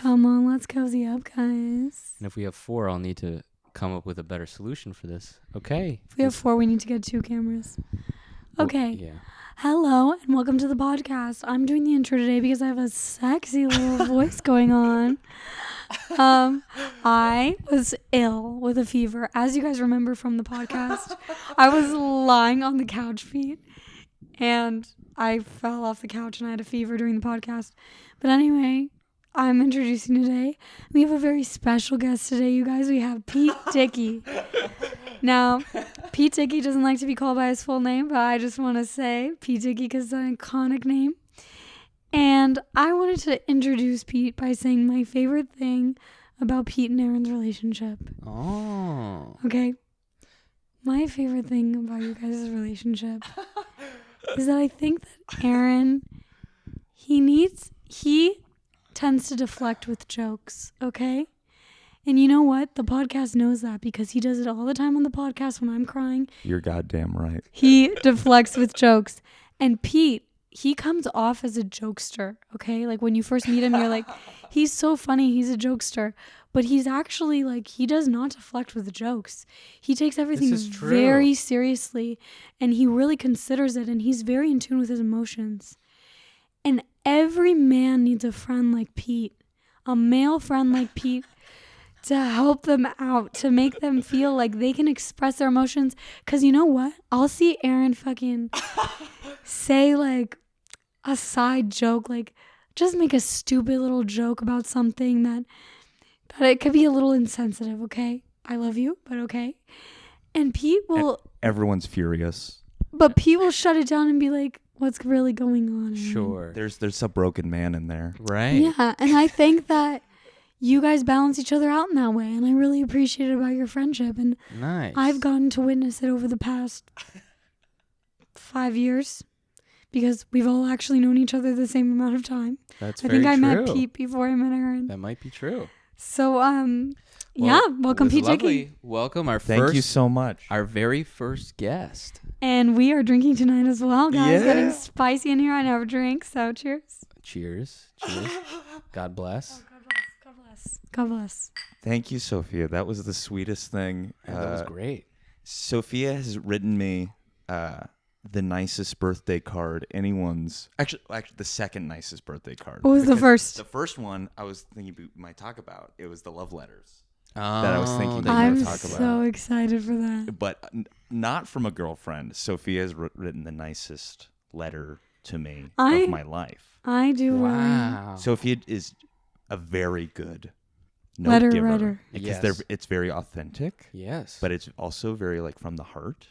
Come on, let's cozy up, guys. And if we have 4, I'll need to come up with a better solution for this. Okay. If we have 4, we need to get 2 cameras. Okay. Well, yeah. Hello, and welcome to the podcast. I'm doing the intro today because I have a sexy little voice going on. I was ill with a fever. As you guys remember from the podcast, I was lying on the couch, Pete, and I fell off the couch and I had a fever during the podcast. But anyway, I'm introducing today. We have a very special guest today, you guys. We have Pete Dickey. Now, Pete Dickey doesn't like to be called by his full name, but I just want to say Pete Dickey because it's an iconic name. And I wanted to introduce Pete by saying my favorite thing about Pete and Aaron's relationship. Oh. Okay. My favorite thing about you guys' relationship is that I think that Aaron, he tends to deflect with jokes, okay? And you know what? The podcast knows that because he does it all the time on the podcast when I'm crying. You're goddamn right. He deflects with jokes. And Pete, he comes off as a jokester, okay? Like when you first meet him, you're like, he's so funny, he's a jokester. But he's actually like, he does not deflect with jokes. He takes everything very seriously and he really considers it and he's very in tune with his emotions. And every man needs a friend like Pete, a male friend like Pete, to help them out, to make them feel like they can express their emotions. Because you know what? I'll see Aaron fucking say like a side joke, like just make a stupid little joke about something that it could be a little insensitive, okay? I love you, but okay. And Pete will... Everyone's furious. But Pete will shut it down and be like, what's really going on? Sure. There's a broken man in there. Right. Yeah, and I think that you guys balance each other out in that way, and I really appreciate it about your friendship. And Nice. I've gotten to witness it over the past 5 years because we've all actually known each other the same amount of time. That's I very think I true. met Pete before I met Aaron. That might be true. So, yeah, welcome it was Pete lovely. Dickey. Welcome our Thank you so much. our very first guest. And we are drinking tonight as well, guys. Yeah. Getting spicy in here. I never drink, so cheers. Cheers. Cheers. God bless. God bless. God bless. Thank you, Sofia. That was the sweetest thing. That was great. Sofia has written me the nicest birthday card anyone's... Actually, the second nicest birthday card. What was the first? The first one I was thinking we might talk about. It was the love letters. Oh, I was thinking that I'm we're talk so about. excited for that. But not from a girlfriend. Sofia has written the nicest letter to me of my life. I do. Wow. Sophia is a very good note Letter giver writer. because Yes. it's very authentic, Yes. but it's also very like from the heart.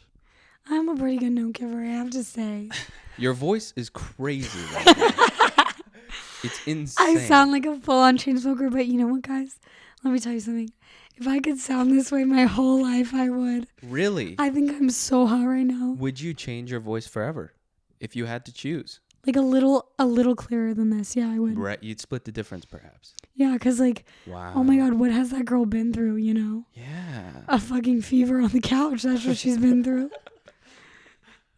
I'm a pretty good note giver, I have to say. Your voice is crazy right now. It's insane. I sound like a full-on chain smoker, but you know what, guys? Let me tell you something. If I could sound this way my whole life, I would. Really? I think I'm so hot right now. Would you change your voice forever if you had to choose? Like a little clearer than this. Yeah, I would. Right. You'd split the difference, perhaps. Yeah, because like, Wow. oh my God, what has that girl been through, you know? Yeah. A fucking fever on the couch. That's what she's been through.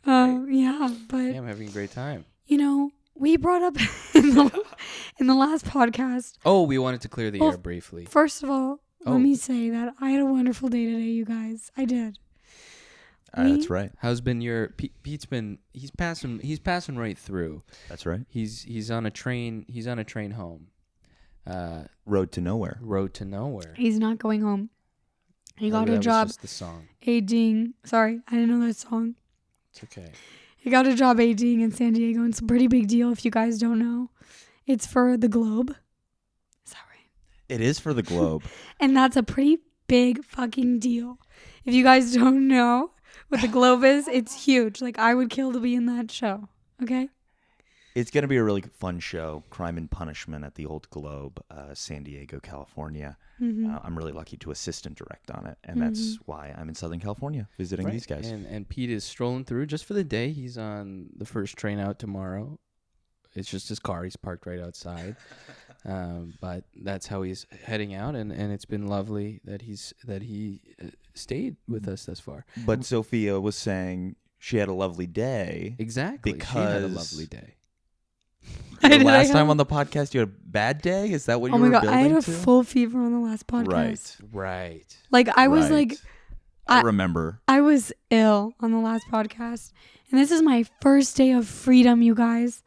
Yeah, but, Yeah, I'm having a great time. you know, we brought up in the last podcast. Oh, we wanted to clear the air briefly. First of all, Oh. let me say that I had a wonderful day today, you guys. I did. That's right. How's been your Pete's been he's passing right through. That's right. He's on a train home. Road to nowhere. Road to nowhere. He's not going home. He got that a job was just the song. ADing. Sorry, I didn't know that song. It's okay. He got a job ADing in San Diego, and it's a pretty big deal if you guys don't know. It's for the Globe. Is that right? It is for the Globe. And that's a pretty big fucking deal. If you guys don't know what the Globe is, it's huge. Like, I would kill to be in that show. Okay? It's going to be a really fun show, Crime and Punishment at the Old Globe, San Diego, California. Mm-hmm. I'm really lucky to assist and direct on it, and that's why I'm in Southern California visiting these guys. And Pete is strolling through just for the day. He's on the first train out tomorrow. It's just his car. He's parked right outside. But that's how he's heading out, and it's been lovely that he stayed with us thus far. But Sofia was saying she had a lovely day. Exactly. She had a lovely day. Last time on the podcast, you had a bad day? Is that what you were building to? I had a full fever on the last podcast. Right. Like, I was like... I remember. I was ill on the last podcast. And this is my first day of freedom, you guys.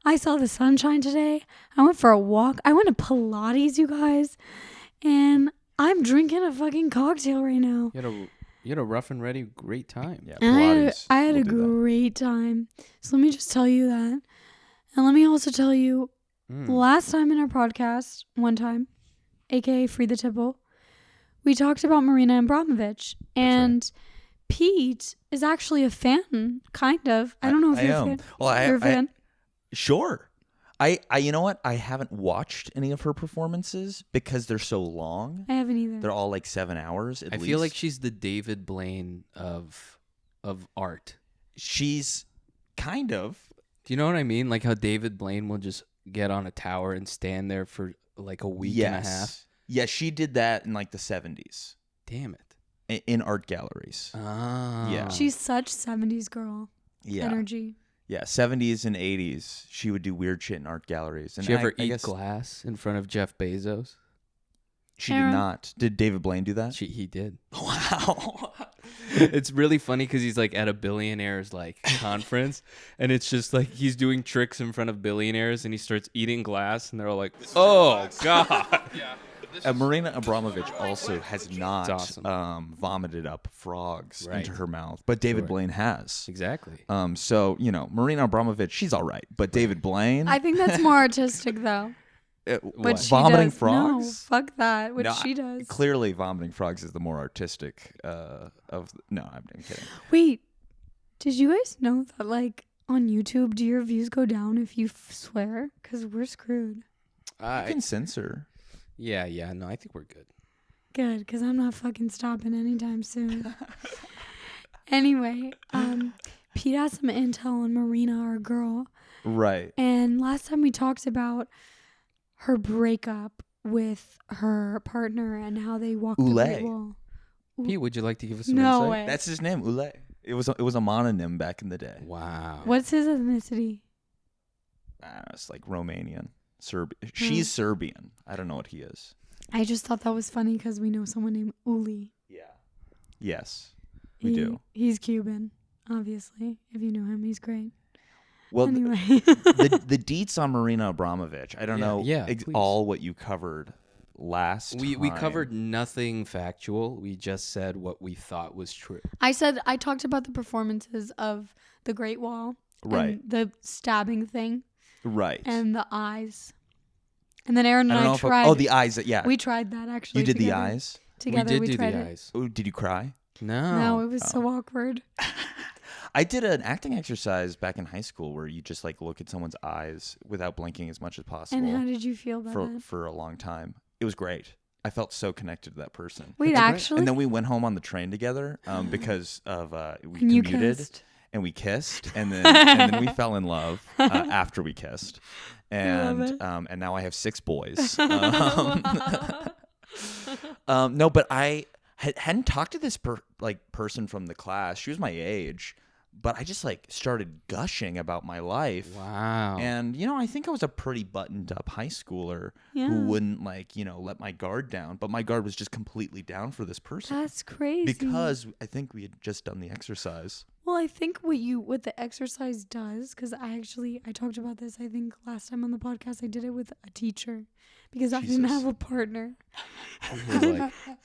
I saw the sunshine today. I went for a walk. I went to Pilates, you guys. And I'm drinking a fucking cocktail right now. You had a rough and ready great time. Yeah, And Pilates. I had a great time. So let me just tell you that. And let me also tell you, last time in our podcast, one time, aka Free the Tipple, we talked about Marina Abramovich. And Pete is actually a fan, kind of. I don't know if you're a fan. Well, you're a fan. Sure. I you know what? I haven't watched any of her performances because they're so long. I haven't either. They're all like 7 hours at I least. feel like she's the David Blaine of art. She's kind of. Do you know what I mean? Like how David Blaine will just get on a tower and stand there for like a week and a half. Yeah, she did that in like the 70s. Damn it. In art galleries. Ah. Yeah. She's such 70s girl energy. Yeah, 70s and 80s. She would do weird shit in art galleries. And Did she ever I eat guess glass in front of Jeff Bezos? She did not. Did David Blaine do that? He did. Wow. It's really funny because he's like at a billionaires like conference, and it's just like he's doing tricks in front of billionaires, and he starts eating glass, and they're all like, "Oh God!" Marina Abramovich also has not vomited up frogs Right. into her mouth, but David Blaine has. Exactly. So Marina Abramovich, she's all right, but David Blaine, I think that's more artistic, though. What she vomiting does. frogs? No, fuck that. What she does. Clearly, vomiting frogs is the more artistic of. No, I'm kidding. Wait, did you guys know that, like, on YouTube, do your views go down if you swear? Because we're screwed. You can censor. Yeah. No, I think we're good. Good, because I'm not fucking stopping anytime soon. Anyway, Pete has some intel on Marina, our girl. Right. And last time we talked about her breakup with her partner and how they walked the Great Wall. Pete, would you like to give us some No insight? way. That's his name, Ule. It was a mononym back in the day. Wow. What's his ethnicity? It's like Romanian. She's Serbian. I don't know what he is. I just thought that was funny because we know someone named Uli. Yeah. Yes, we do. He's Cuban, obviously. If you know him, he's great. Well, anyway. the deets on Marina Abramovich. I don't know all what you covered last time. We covered nothing factual. We just said what we thought was true. I talked about the performances of the Great Wall. Right. And the stabbing thing. Right. And the eyes. And then Aaron and I tried. the eyes. Yeah. We tried that actually. You did together. the eyes? Together we did tried do the it. eyes. Oh, did you cry? No, it was so awkward. I did an acting exercise back in high school where you just like look at someone's eyes without blinking as much as possible. And how did you feel about that? For a long time? It was great. I felt so connected to that person. Wait, actually? And then we went home on the train together because of we and commuted. Kissed. And we kissed, and then we fell in love after we kissed, and now I have 6 boys. No, but I hadn't talked to this person from the class. She was my age, but I just like started gushing about my life. Wow. And I think I was a pretty buttoned up high schooler who wouldn't let my guard down, but my guard was just completely down for this person. That's crazy. Because I think we had just done the exercise. Well, I think what the exercise does, because I talked about this, I think last time on the podcast, I did it with a teacher because I didn't have a partner.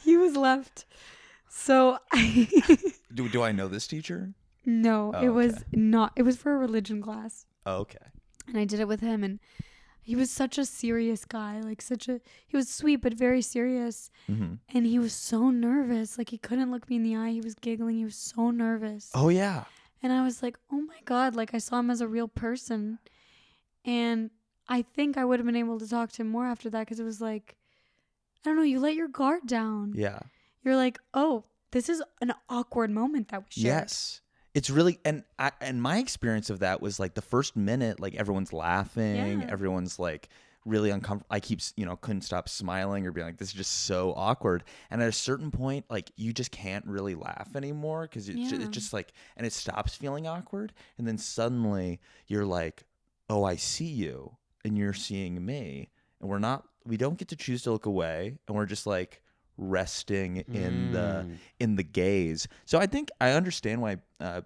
He was left. So Do I know this teacher? No, it was not. It was for a religion class. Oh, okay. And I did it with him, and he was such a serious guy, he was sweet but very serious. Mm-hmm. And he was so nervous, like he couldn't look me in the eye. He was giggling. He was so nervous. Oh yeah. And I was like, oh my God, like I saw him as a real person. And I think I would have been able to talk to him more after that because it was like, I don't know, you let your guard down. Yeah. You're like, oh, this is an awkward moment that we shared. Yes. It's really, and my experience of that was like the first minute, like everyone's laughing, everyone's like really uncomfortable. I couldn't stop smiling or being like, this is just so awkward. And at a certain point, like you just can't really laugh anymore because it just like, and it stops feeling awkward. And then suddenly you're like, oh, I see you and you're seeing me, and we don't get to choose to look away, and we're just like resting in the gaze. So I think I understand why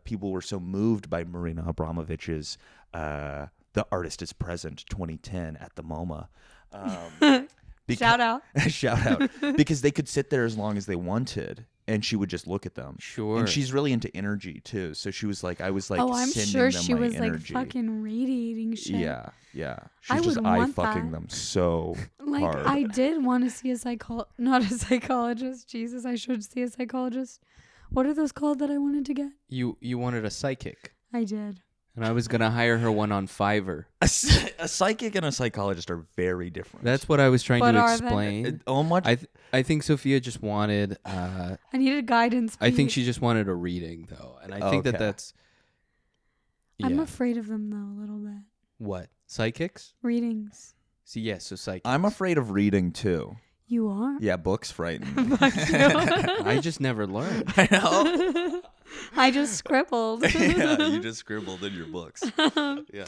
people were so moved by Marina Abramovich's The Artist is Present 2010 at the MoMA. Shout out. Shout out. Because they could sit there as long as they wanted, and she would just look at them. Sure. And she's really into energy too. So she was like, I was like, oh, I'm sending sure them she my was energy. like fucking radiating shit. Yeah. I She's just would want fucking that. them so Like, hard. I did want to see not a psychologist. Jesus, I should see a psychologist. What are those called that I wanted to get? You wanted a psychic. I did. And I was going to hire her one on Fiverr. A psychic and a psychologist are very different. That's what I was trying But to are they? explain. much. I think Sophia just wanted... I needed guidance. I think Pete. she just wanted a reading, though. And I think Okay. that's... Yeah. I'm afraid of them, though, a little bit. What? Psychics? Readings. See, yes, so psychics. I'm afraid of reading too. You are? Yeah, books frighten me. Fuck you. I just never learned. I know. I just scribbled. Yeah, you just scribbled in your books. Yeah.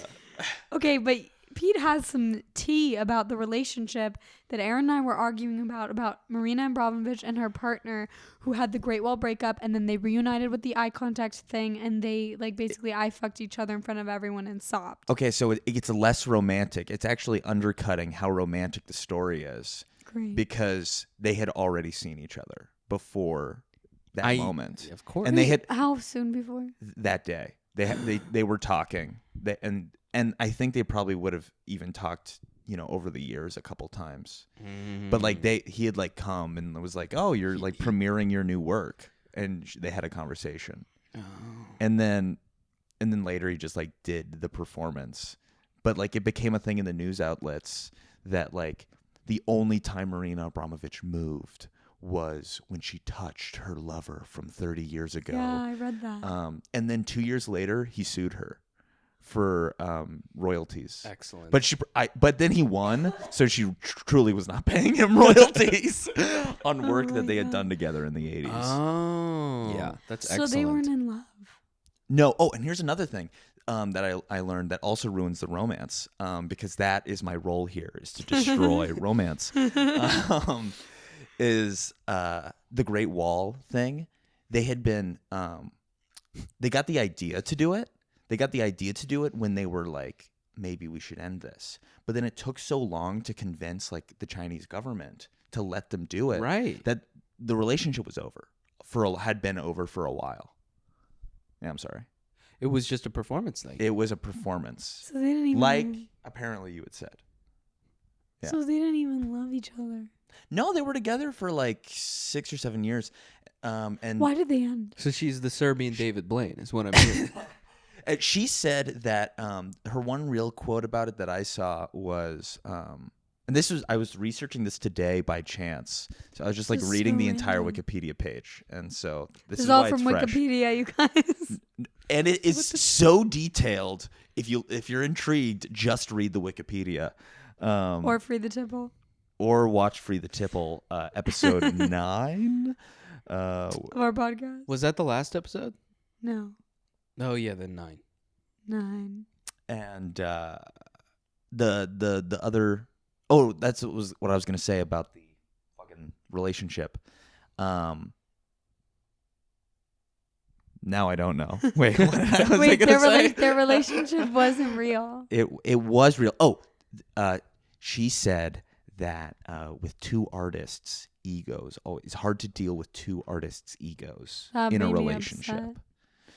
Okay, but Pete has some tea about the relationship that Aaron and I were arguing about Marina Abramovich and her partner, who had the Great Wall breakup, and then they reunited with the eye contact thing, and they like basically eye fucked each other in front of everyone and sobbed. Okay, so it gets less romantic. It's actually undercutting how romantic the story is. Great. Because they had already seen each other before that moment. Of course. And they had How soon before? that day. They were talking. And I think they probably would have even talked, over the years a couple times. But like he had like come and was like, "Oh, you're like premiering your new work." And they had a conversation. Oh. And then later he just like did the performance. But like it became a thing in the news outlets that like the only time Marina Abramovich moved was when she touched her lover from 30 years ago. Yeah, I read that. And then 2 years later, he sued her for royalties. Excellent. But then he won, so she truly was not paying him royalties on work that they had done together in the 80s. Oh. Yeah. That's So excellent. they weren't in love. No. Oh, and here's another thing that I learned that also ruins the romance, because that is my role here, is to destroy romance. Is the Great Wall thing. They had been, they got the idea to do it. They got the idea to do it when they were like, maybe we should end this. But then it took so long to convince like the Chinese government to let them do it. Right. That the relationship was over. Had been over for a while. Yeah, I'm sorry. It was just a performance thing. It was a performance. So they didn't even Like apparently you had said. Yeah. So they didn't even love each other. No, they were together for like 6 or 7 years. And Why did they end? So she's the Serbian David Blaine, is what I'm hearing. she said that her one real quote about it that I saw was, and I was researching this today by chance. So I was just like This is reading so the entire random. Wikipedia page, and so this This is is all why from it's fresh. Wikipedia, you guys. And it is so detailed. If you're intrigued, just read the Wikipedia, Or Free the Tipple. or watch Free the Tipple, episode 9. Of our podcast. Was that the last episode? No. Oh, yeah, then 9. 9. And the other, oh, that's what I was gonna say about the fucking relationship. Now I don't know. Wait, what was I Wait, gonna say? their relationship wasn't real. It was real. Oh, she said that with two artists' egos, it's hard to deal with two artists' egos That in a made me relationship. upset.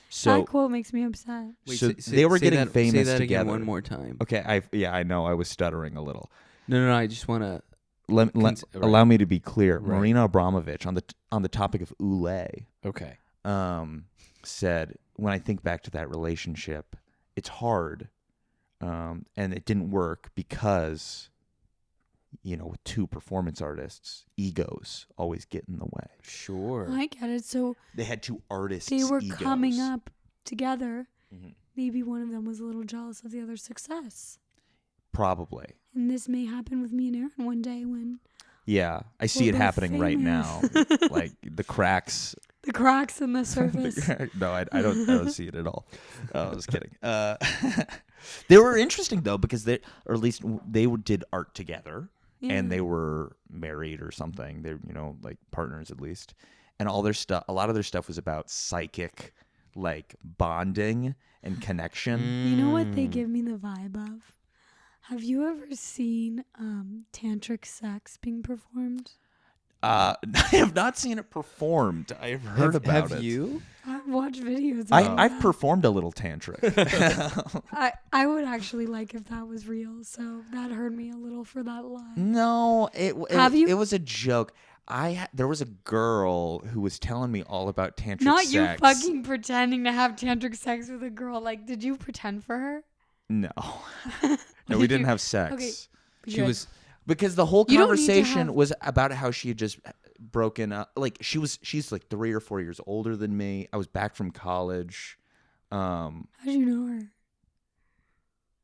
So That quote makes me upset. Wait, So say- they were say getting that- famous Say that together. again one more time. okay, I know I was stuttering a little. No, I just want to... Right. Allow me to be clear. Right. Marina Abramovich on the topic of Oulé, Okay. said, when I think back to that relationship, it's hard, and it didn't work because, with two performance artists, egos always get in the way. Sure. I get it. So They had two artists. they were egos. coming up together. Mhm. Maybe one of them was a little jealous of the other's success. Probably. And this may happen with me and Aaron one day when Yeah, I see Well, it they're happening right now. famous. Like the cracks. the cracks in the surface. No, I don't see it at all. I was kidding. They were interesting though because or at least they did art together, Yeah. and they were married or something. They're like partners at least, and all their stuff. A lot of their stuff was about psychic, like bonding and connection. You know what they give me the vibe of? Have you ever seen tantric sex being performed? I have not seen it performed. I have heard about it. Have you? I've watched videos. I've performed a little tantric. I would actually like if that was real. So that hurt me a little for that lie. No, Have you? It was a joke. There was a girl who was telling me all about tantric Not sex. you fucking pretending to have tantric sex with a girl. Like, did you pretend for her? No. No, we didn't have sex. Okay. She Good. was. Because the whole You don't need to conversation have- was about how she had just broken up. Like she's like 3 or 4 years older than me. I was back from college. How did you know her?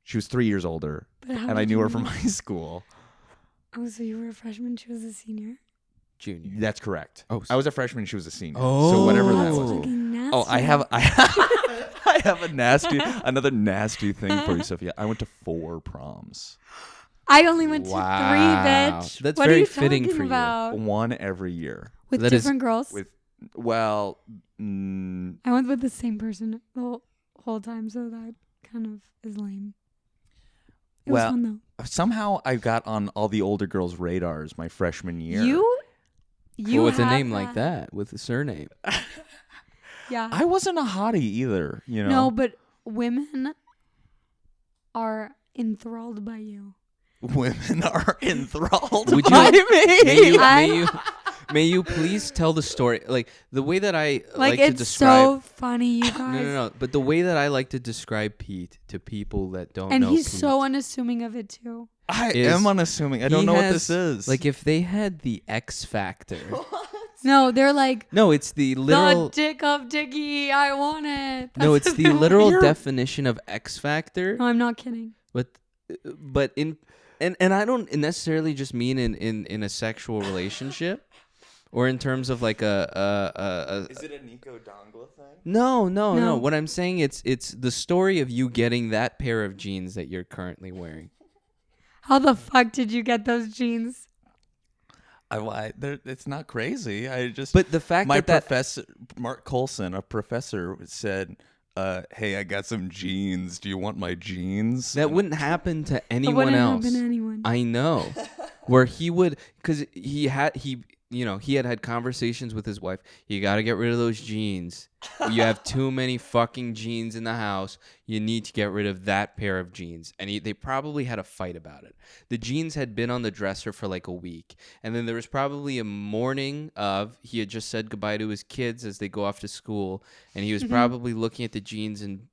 She was 3 years older, But how and I did knew you her from know? high school. Oh, so you were a freshman. She was a senior. Junior. That's correct. Oh, I was a freshman. She was a senior. Oh. So whatever that That's was. fucking nasty. Oh, I have another nasty thing for you, Sophia. I went to 4 proms. I only went to 3, Wow. bitch. That's what very are you fitting talking for you. about? One every year. With That is- different girls. I went with the same person the whole time, so that kind of is lame. It was Well, fun though. somehow I got on all the older girls' radars my freshman year. You Well, with a have name like that, with a surname. Yeah. I wasn't a hottie either, No, but women are enthralled by you. Women are enthralled Would by you- me. May you please tell the story, like the way that I like it's to describe. so funny, you guys. No. But the way that I like to describe Pete to people that don't And know he's Pete, so unassuming of it too. I is- am unassuming. I don't he know what has- this is. Like if they had the X Factor. No, they're like No, it's the literal. the dick of Dicky. I want it. No, That's it's what the they're literal like. definition of X Factor. No, I'm not kidding. But in and I don't necessarily just mean in a sexual relationship. Or in terms of like is it a Nico Dongla thing? No. What I'm saying, it's the story of you getting that pair of jeans that you're currently wearing. How the fuck did you get those jeans? It's not crazy. I just. But the fact my that professor, Mark Colson, a professor, said, "Hey, I got some jeans. Do you want my jeans?" that wouldn't happen to It anyone wouldn't else. happen to anyone. I know, where he would, because he had conversations with his wife. You got to get rid of those jeans. You have too many fucking jeans in the house. You need to get rid of that pair of jeans. And they probably had a fight about it. The jeans had been on the dresser for like a week. And then there was probably a morning of he had just said goodbye to his kids as they go off to school. And he was probably looking at the jeans and,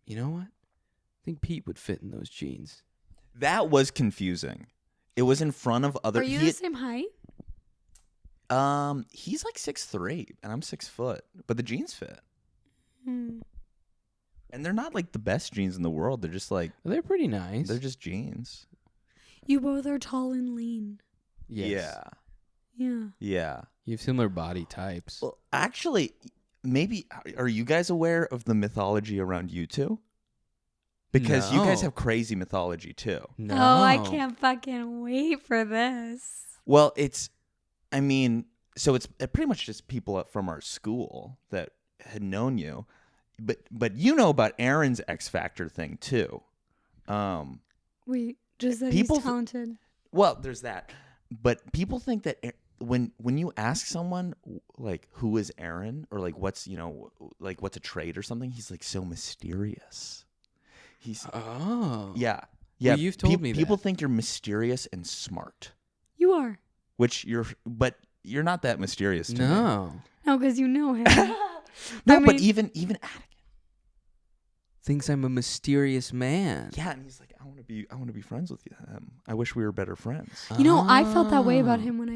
you know what? I think Pete would fit in those jeans. That was confusing. It was in front of other. Are you the same height? He's like 6'3", and I'm 6 foot, but the jeans fit, and they're not like the best jeans in the world. They're just like They're pretty nice. they're just jeans. You both are tall and lean. Yes. Yeah. You have similar body types. Well, actually, maybe are you guys aware of the mythology around you two? Because you guys No. have crazy mythology too. No. Oh, I can't fucking wait for this. Well, it's pretty much just people from our school that had known you, but you know about Aaron's X Factor thing too. Wait, just that People he's talented. Well, there's that, but people think that when you ask someone like who is Aaron or like what's a trait or something, he's like so mysterious. He's yeah. Well, you've told me people that. think you're mysterious and smart, You are. which but you're not that mysterious to me. No. No, because you know him. No, I but mean- even Attic. Thinks I'm a mysterious man. Yeah, and he's like, I want to be friends with him. I wish we were better friends. You know, I felt that way about Ah. him when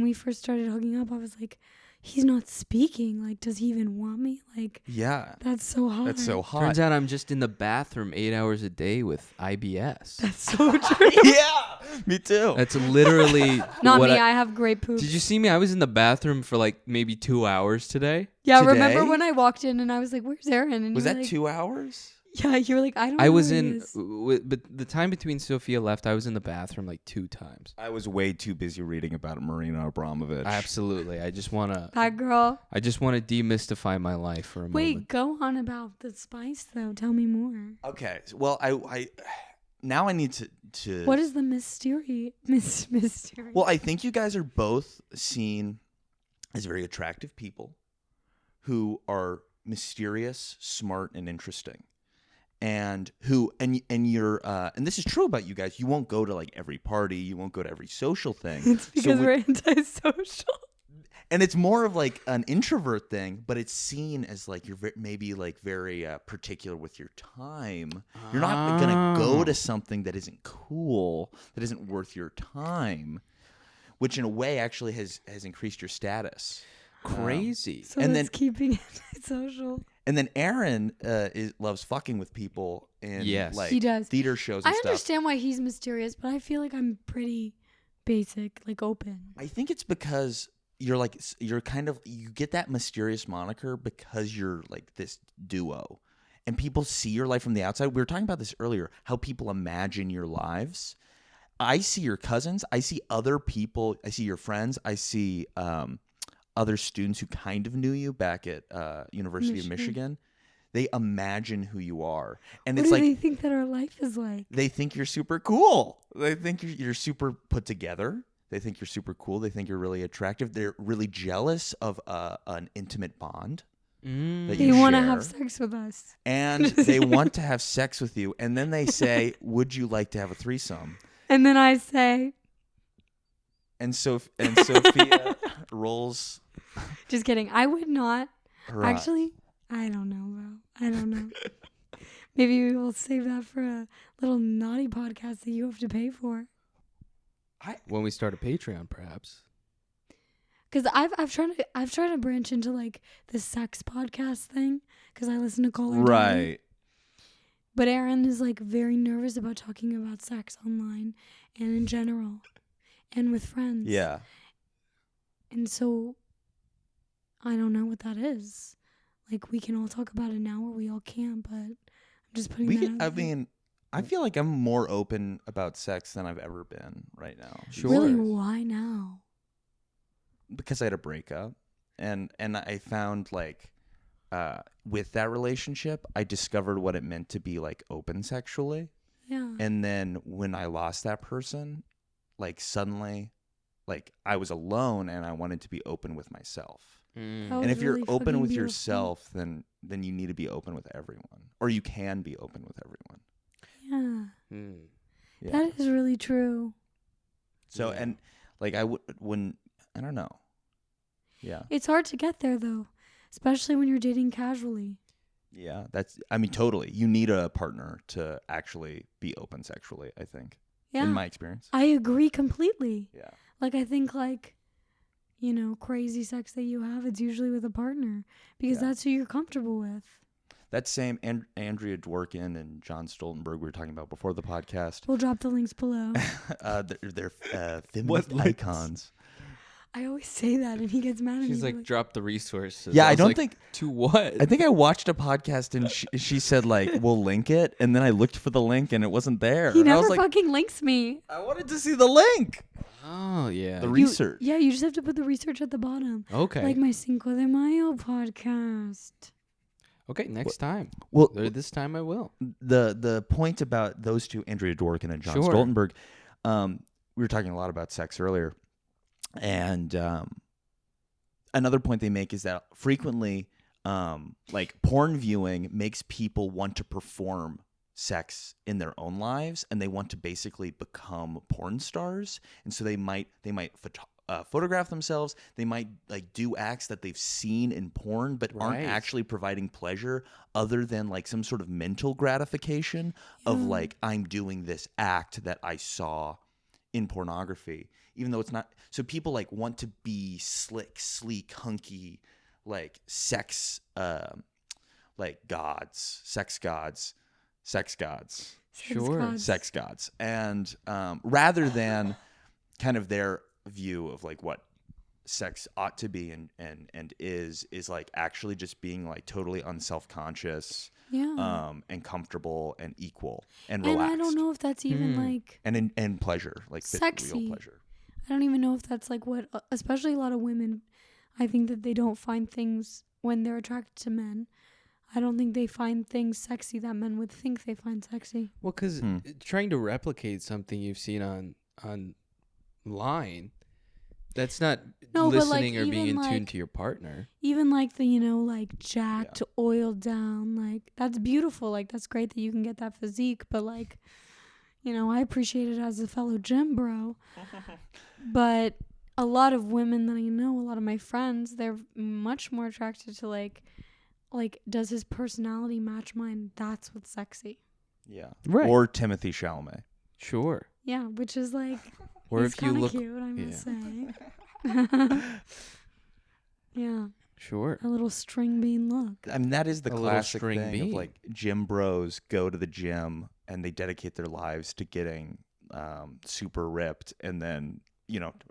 we first started hooking up. I was like, he's not speaking. Like, does he even want me? Like, Yeah, that's so hard. that's so hot. Turns out I'm just in the bathroom 8 hours a day with IBS. That's so true. Yeah, me too. That's literally Not what me. I have great poops. Did you see me? I was in the bathroom for like maybe 2 hours today. Yeah, Today? remember when I walked in and I was like, "Where's Aaron?" And Was you were that like, 2 hours? Yeah, you were like, I don't know. I was who he in, is. but the time between Sofia left, I was in the bathroom like 2 times. I was way too busy reading about Marina Abramovich. Absolutely. I just wanna That girl. demystify my life for a Wait, moment. go on about the spice though. Tell me more. Okay. Well, I now I need to. What is the mystery? Mystery. Well, I think you guys are both seen as very attractive people who are mysterious, smart, and interesting. And you're and this is true about you guys. You won't go to like every party. You won't go to every social thing. It's because we're antisocial. And it's more of like an introvert thing, but it's seen as like you're maybe like very particular with your time. You're not gonna go to something that isn't cool, that isn't worth your time, which in a way actually has increased your status. Crazy. So And that's then- keeping antisocial. And then Aaron loves fucking with people in Yes. like He does. theater shows I and stuff. understand why he's mysterious, but I feel like I'm pretty basic, like open. I think it's because you're kind of, you get that mysterious moniker because you're like this duo, and people see your life from the outside. We were talking about this earlier, how people imagine your lives. I see your cousins, I see other people, I see your friends, I see other students who kind of knew you back at University of Michigan. They imagine who you are, and What it's do like they think that our life is like? they think you're super cool. They think you're super put together. They think you're super cool. They think you're really attractive. They're really jealous of an intimate bond that They you want to share. have sex with us. And they want to have sex with you. And then they say, would you like to have a threesome? And then I say, And Sophia rolls just kidding. I would not. her eyes. Actually, I don't know, bro. I don't know. Maybe we will save that for a little naughty podcast that you have to pay for. When we start a Patreon, perhaps. Because I've tried to branch into like the sex podcast thing because I listen to Caller Daddy. Right. But Aaron is like very nervous about talking about sex online and in general and with friends. Yeah. And so I don't know what that is. Like we can all talk about it now or we all can't, but I'm just putting that out there. I feel like I'm more open about sex than I've ever been right now. Sure. Really, why now? Because I had a breakup, and I found like with that relationship, I discovered what it meant to be like open sexually. Yeah. And then when I lost that person, like suddenly, like I was alone and I wanted to be open with myself. That And was if you're really open fucking with beautiful. yourself, then you need to be open with everyone, or you can be open with everyone. Yeah. Yeah. That is really true. So Yeah. and like I don't know. Yeah. It's hard to get there though, especially when you're dating casually. Yeah, totally. You need a partner to actually be open sexually, I think. Yeah. In my experience. I agree completely. Yeah. Like I think like, you know, crazy sex that you have, it's usually with a partner because Yeah. that's who you're comfortable with. That same Andrea Dworkin and John Stoltenberg we were talking about before the podcast. We'll drop the links below. They're feminist links? icons. I always say that and he gets mad at me. She's but, like, drop the resources. Yeah, I was don't like, think- To what? I think I watched a podcast and she said like, we'll link it. And then I looked for the link and it wasn't there. he And I never was like, fucking links me. I wanted to see the link. Oh, yeah. The You- research. Yeah, you just have to put the research at the bottom. Okay. Like my Cinco de Mayo podcast. Okay, next time. Well, Or this time I will. the point about those two, Andrea Dworkin and John Sure. Stoltenberg, we were talking a lot about sex earlier, and another point they make is that frequently, like porn viewing makes people want to perform sex in their own lives, and they want to basically become porn stars, and so they might photograph themselves. They might like do acts that they've seen in porn, but aren't Right. actually providing pleasure other than like some sort of mental gratification of Yeah. like, I'm doing this act that I saw in pornography, even though it's not. So people like want to be slick, sleek, hunky, like sex gods, sex gods, Sure. sex gods, and rather than kind of their view of like what sex ought to be and is like actually just being like totally unself-conscious, and comfortable and equal and relaxed. And I don't know if that's even like and pleasure, like sexy. real pleasure. I don't even know if that's like what, especially a lot of women, I think that they don't find things when they're attracted to men. I don't think they find things sexy that men would think they find sexy. Well, because trying to replicate something you've seen online, that's not listening or being in tune to your partner. Even like the, like jacked, oiled down, like that's beautiful. Like that's great that you can get that physique, but like, I appreciate it as a fellow gym bro. But a lot of women that I know, a lot of my friends, they're much more attracted to like, does his personality match mine? That's what's sexy. Yeah. Right. Or Timothy Chalamet. Sure. Yeah, which is like, or he's if you look cute, I must say. Yeah. Sure. A little string bean look. I mean, that is the classic string thing bean. of like gym bros go to the gym and they dedicate their lives to getting super ripped, and then,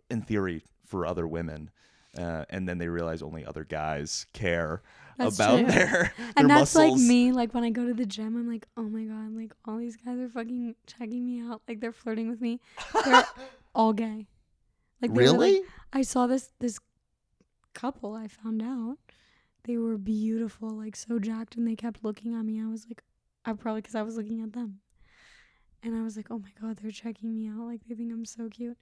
in theory for other women, and then they realize only other guys care about true. their and that's muscles. like me. Like when I go to the gym, I'm like, oh my god, like all these guys are fucking checking me out. Like they're flirting with me. They're all gay. Like really? I saw this couple. I found out they were beautiful, like so jacked, and they kept looking at me. I was like, because I was looking at them, and I was like, oh my god, they're checking me out. Like they think I'm so cute.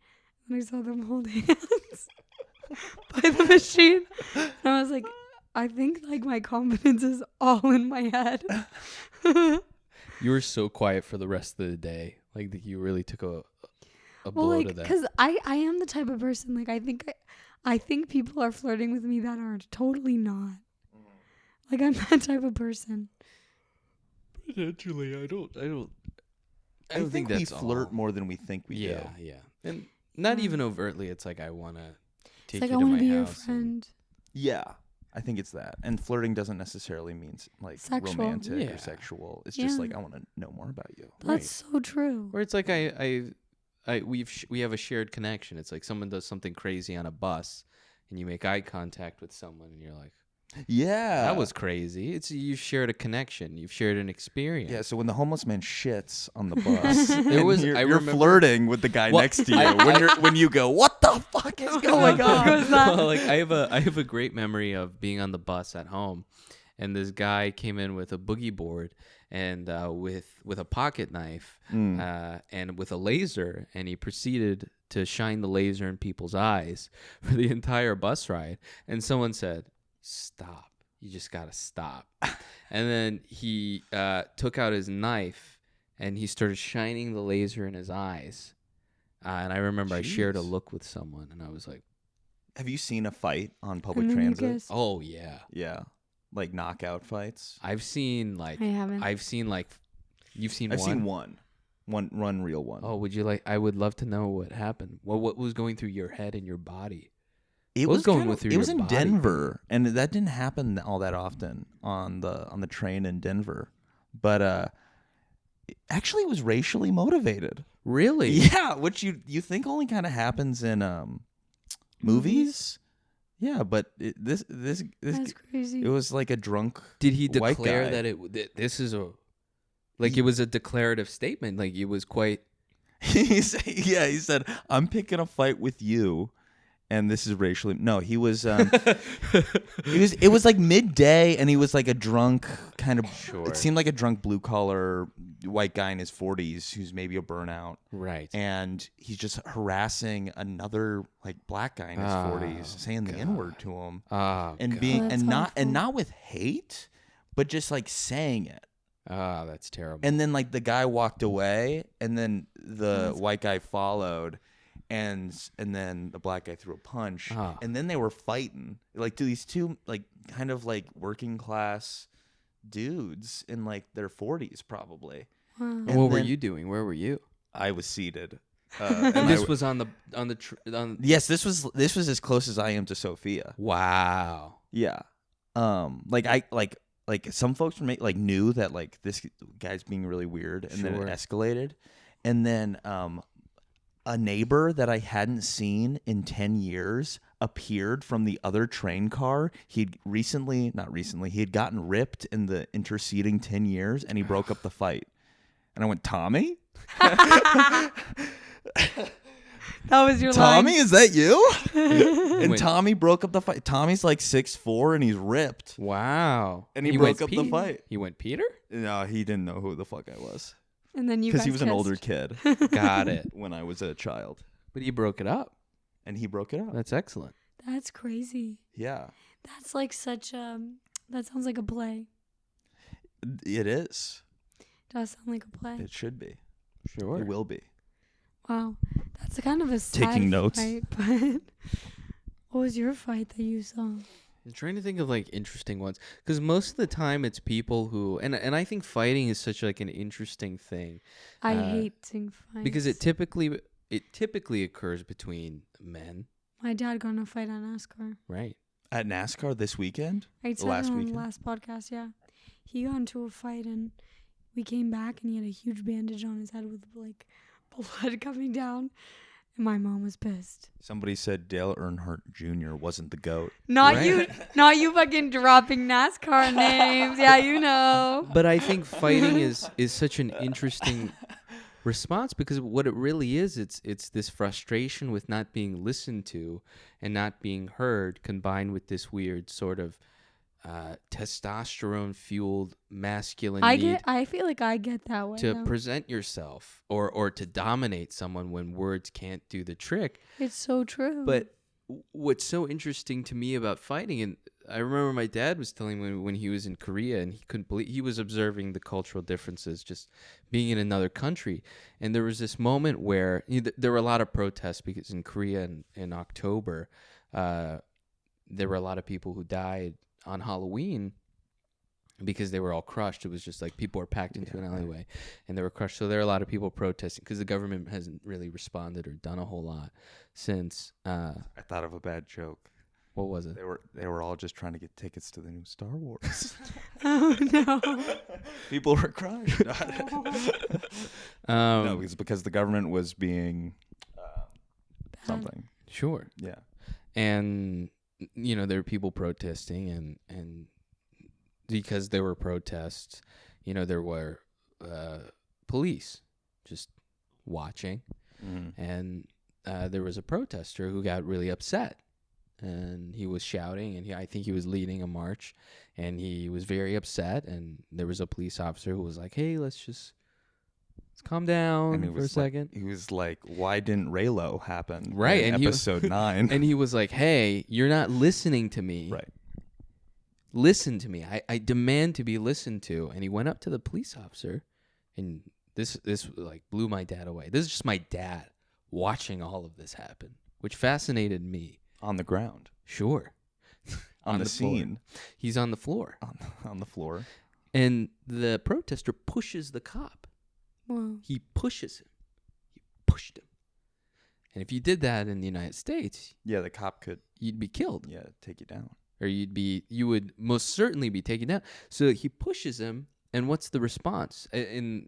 And I saw them hold hands by the machine, and I was like, I think like my confidence is all in my head. You were so quiet for the rest of the day. Like you really took a blow to that. Because I am the type of person, like I think people are flirting with me that are totally not. Like I'm that type of person. Potentially, I don't think that's we flirt all. more than we think we do. Yeah. And not even overtly. It's like, I want to take It's like you I to want my to be your house. friend. Yeah, I think it's that. And flirting doesn't necessarily mean like Sexual. romantic or sexual. It's just like, I want to know more about you. That's so true. Or it's like we have a shared connection. It's like someone does something crazy on a bus, and you make eye contact with someone, and you're like, yeah, that was crazy. You've shared a connection. You've shared an experience. Yeah. So when the homeless man shits on the bus, you're flirting with the guy next to you. When you go, what the fuck is going on? Well, like I have a great memory of being on the bus at home, and this guy came in with a boogie board and with a pocket knife and with a laser, and he proceeded to shine the laser in people's eyes for the entire bus ride. And someone said, "Stop. You just got to stop." And then he took out his knife and he started shining the laser in his eyes. And I remember I shared a look with someone, and I was like, have you seen a fight on public transit? oh, yeah. Yeah. Like knockout fights? I've seen like... I haven't. I've seen like... You've seen I've one? seen one. One real one. Oh, would you like... I would love to know what happened. What was going through your head and your body? It was in Denver, and that didn't happen all that often on the train in Denver. But actually, it was racially motivated. Really? Yeah, which you think only kind of happens in movies. Yeah, but this That's crazy. It was like a drunk. Did he white declare guy. that this is a... Like, it was a declarative statement. Like, it was quite... He said, "I'm picking a fight with you." And this is racially... No, he was... it was like midday, and he was like a drunk kind of... Sure. It seemed like a drunk blue-collar white guy in his 40s who's maybe a burnout. Right. And he's just harassing another like black guy in his 40s, saying the N-word to him. And not with hate, but just like saying it. That's terrible. And then like the guy walked away, and then the white guy followed. And then the black guy threw a punch, and then they were fighting. Like, to these two, like, kind of like working class dudes in like their 40s, probably. Wow. And what were you doing? Where were you? I was seated. And this was on the. Yes, this was as close as I am to Sofia. Wow. Yeah. Like some folks knew that like this guy's being really weird, and then it escalated, and then a neighbor that I hadn't seen in 10 years appeared from the other train car. He had gotten ripped in the interceding 10 years and he broke up the fight. And I went, Tommy? That was your Tommy, line. is that you? And Wait. Tommy broke up the fight. Tommy's like 6'4" and he's ripped. Wow. And he broke up the Pete? fight. He went Peter? No, he didn't know who the fuck I was. And then you Because guys he was an kissed. older kid Got it. when I was a child. But he broke it up. And he broke it up. That's excellent. That's crazy. Yeah. That's like such that sounds like a play. It is. Does sound like a play. It should be. Sure. It will be. Wow. That's kind of a sad Taking notes. fight, but what was your fight that you saw? I'm trying to think of like interesting ones because most of the time it's people who and I think fighting is such like an interesting thing. I hate seeing fights. Because it typically occurs between men, My dad got in a fight on NASCAR. right? At NASCAR this weekend? I said Last it on weekend? the last podcast, yeah. He got into a fight and we came back and he had a huge bandage on his head with like blood coming down. And my mom was pissed. Somebody said Dale Earnhardt Jr. wasn't the GOAT. Not Right. you, not you fucking dropping NASCAR names. Yeah, you know. But I think fighting is such an interesting response because what it really is, it's this frustration with not being listened to and not being heard, combined with this weird sort of testosterone fueled masculine need I feel like I get that way. to though. present yourself or to dominate someone when words can't do the trick. It's so true. But what's so interesting to me about fighting, and I remember my dad was telling me when he was in Korea and he couldn't believe, he was observing the cultural differences just being in another country. And there was this moment where there were a lot of protests because in Korea in October, there were a lot of people who died on Halloween because they were all crushed. It was just like people were packed into an alleyway and they were crushed. So there are a lot of people protesting because the government hasn't really responded or done a whole lot since. I thought of a bad joke. What was it? They were all just trying to get tickets to the new Star Wars. oh no. People were crushed. No, it's because the government was being something. Sure. Yeah. And there were people protesting and because there were protests, there were police just watching. And there was a protester who got really upset and he was shouting and I think he was leading a march and he was very upset and there was a police officer who was like, hey, let's calm down for a second. He was like, why didn't Raylo happen? Right, in and episode 9. And he was like, hey, you're not listening to me. Right. Listen to me. I demand to be listened to. And he went up to the police officer, and this like blew my dad away. This is just my dad watching all of this happen, which fascinated me. On the ground. Sure. On the floor. scene. He's on the floor. On the floor. And the protester pushes the cop. Whoa. He pushes him. He pushed him. And if you did that in the United States, Yeah, the cop could you'd be killed. take you down. Or you would most certainly be taken down. So he pushes him, and what's the response? I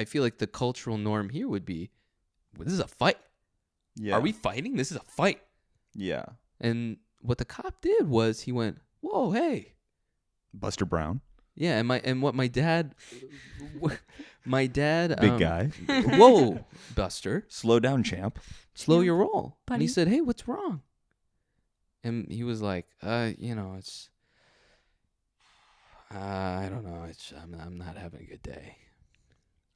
feel like the cultural norm here would be, well, this is a fight. Yeah. Are we fighting? This is a fight. Yeah. And what the cop did was he went, whoa, hey. Buster Brown. Yeah, and what my dad Big guy. Whoa, Buster. Slow down, champ. Slow Yeah, your roll. buddy. And he said, hey, what's wrong? And he was like, it's I don't know. I'm not having a good day.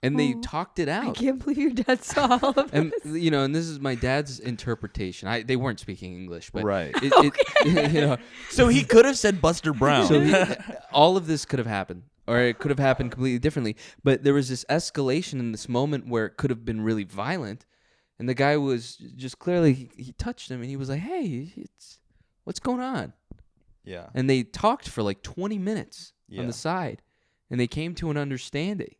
And they Oh, talked it I out. can't believe your dad saw all of And this. and this is my dad's interpretation. They weren't speaking English, but Right. it So he could have said Buster Brown. so all of this could have happened, or it could have happened completely differently. But there was this escalation in this moment where it could have been really violent, and the guy was just clearly he touched him, and he was like, "Hey, what's going on?" Yeah. And they talked for like 20 minutes on Yeah. the side, and they came to an understanding.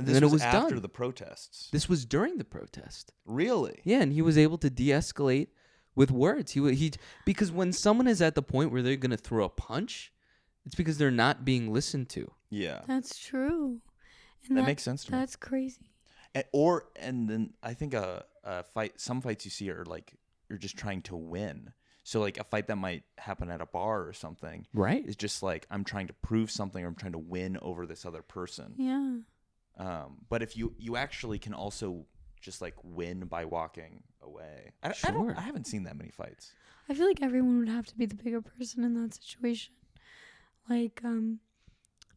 And then it was after done. the protests. This was during the protest. Really? Yeah, and he was able to de-escalate with words. Because when someone is at the point where they're going to throw a punch, it's because they're not being listened to. Yeah. That's true. And That makes sense to me. That's crazy. And then I think a fight. Some fights you see are like you're just trying to win. So like a fight that might happen at a bar or something, Right. is just like I'm trying to prove something, or I'm trying to win over this other person. Yeah. But if you actually can also just like win by walking away. Sure. I haven't seen that many fights. I feel like everyone would have to be the bigger person in that situation. Like,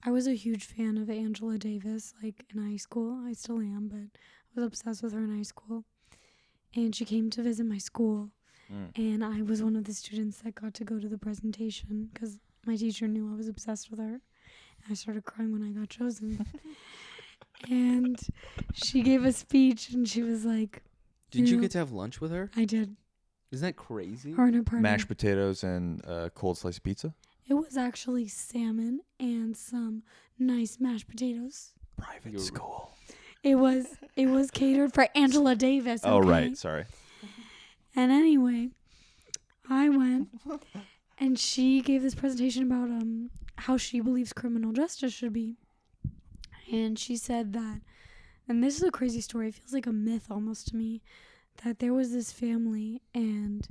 I was a huge fan of Angela Davis, like, in high school. I still am, but I was obsessed with her in high school. And she came to visit my school. And I was one of the students that got to go to the presentation because my teacher knew I was obsessed with her. And I started crying when I got chosen. And she gave a speech, and she was like... Did you get to have lunch with her? I did. Isn't that crazy? Her and her partner. Mashed potatoes and cold slice of pizza. It was actually salmon and some nice mashed potatoes. Private school. It was catered for Angela Davis. Okay? Oh, right. Sorry. And anyway, I went, and she gave this presentation about how she believes criminal justice should be. And she said that, and this is a crazy story, it feels like a myth almost to me, that there was this family and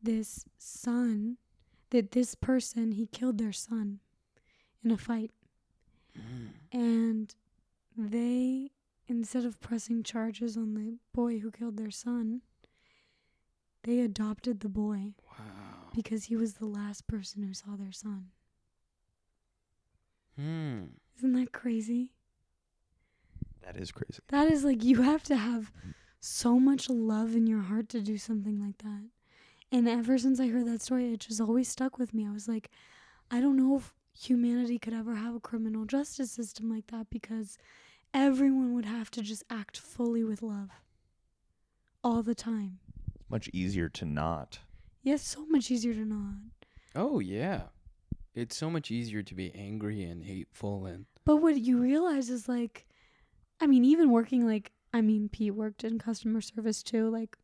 this son, that this person, he killed their son in a fight. And they, instead of pressing charges on the boy who killed their son, they adopted the boy. Wow. Because he was the last person who saw their son. Isn't that crazy? That is crazy. That is like, you have to have so much love in your heart to do something like that. And ever since I heard that story, it just always stuck with me. I was like, I don't know if humanity could ever have a criminal justice system like that, because everyone would have to just act fully with love all the time. Much easier to not. Yes, so much easier to not. Oh, yeah. It's so much easier to be angry and hateful. But what you realize is, like, I mean, even working, like, I mean, Pete worked in customer service too. Like,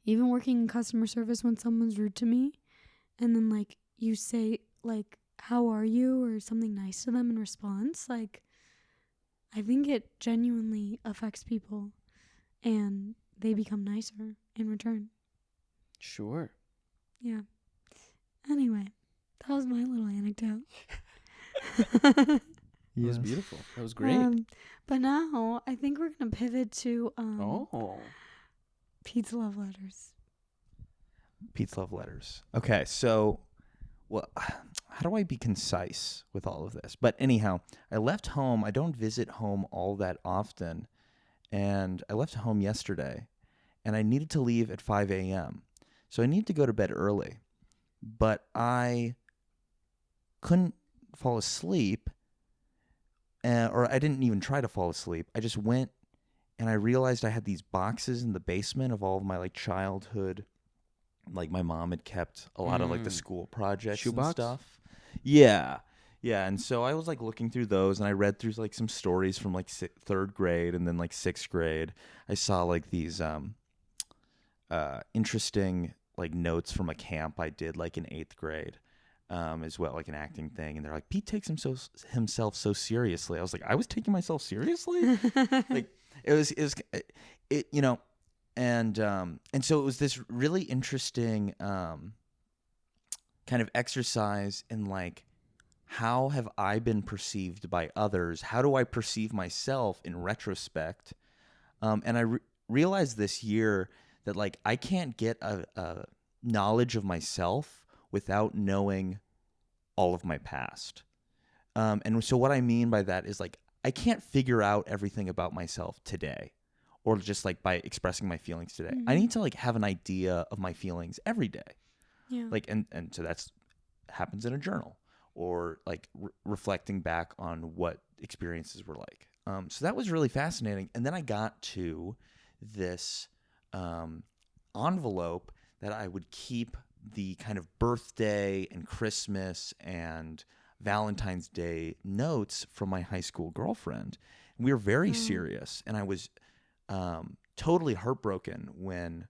even working in customer service, when someone's rude to me, and then, like, you say, like, how are you, or something nice to them in response, like, I think it genuinely affects people, and they become nicer in return. Sure. Yeah. Anyway, that was my little anecdote. That was beautiful. That was great. But now I think we're gonna pivot to Pete's love letters. Pete's love letters. Okay, so, well, how do I be concise with all of this? But anyhow, I left home. I don't visit home all that often. And I left home yesterday, and I needed to leave at 5 a.m. So I needed to go to bed early. But I couldn't fall asleep, or I didn't even try to fall asleep. I just went, and I realized I had these boxes in the basement of all of my, like, childhood. Like, my mom had kept a lot of, like, the school projects Shoebox? and stuff. Yeah. Yeah, and so I was, like, looking through those, and I read through, like, some stories from, like, third grade and then, like, sixth grade. I saw, like, these interesting, like, notes from a camp I did, like, in eighth grade as well, like, an acting thing. And they're like, Pete takes himself so seriously. I was like, I was taking myself seriously? Like, it was, you know, and so it was this really interesting kind of exercise in, like, how have I been perceived by others? How do I perceive myself in retrospect? And I realized this year that, like, I can't get a knowledge of myself without knowing all of my past. And so what I mean by that is, like, I can't figure out everything about myself today, or just, like, by expressing my feelings today. Mm-hmm. I need to, like, have an idea of my feelings every day. Yeah. Like, and so that's happens in a journal, or, like, reflecting back on what experiences were like. So that was really fascinating. And then I got to this envelope that I would keep the kind of birthday and Christmas and Valentine's Day notes from my high school girlfriend. We were very serious, and I was totally heartbroken when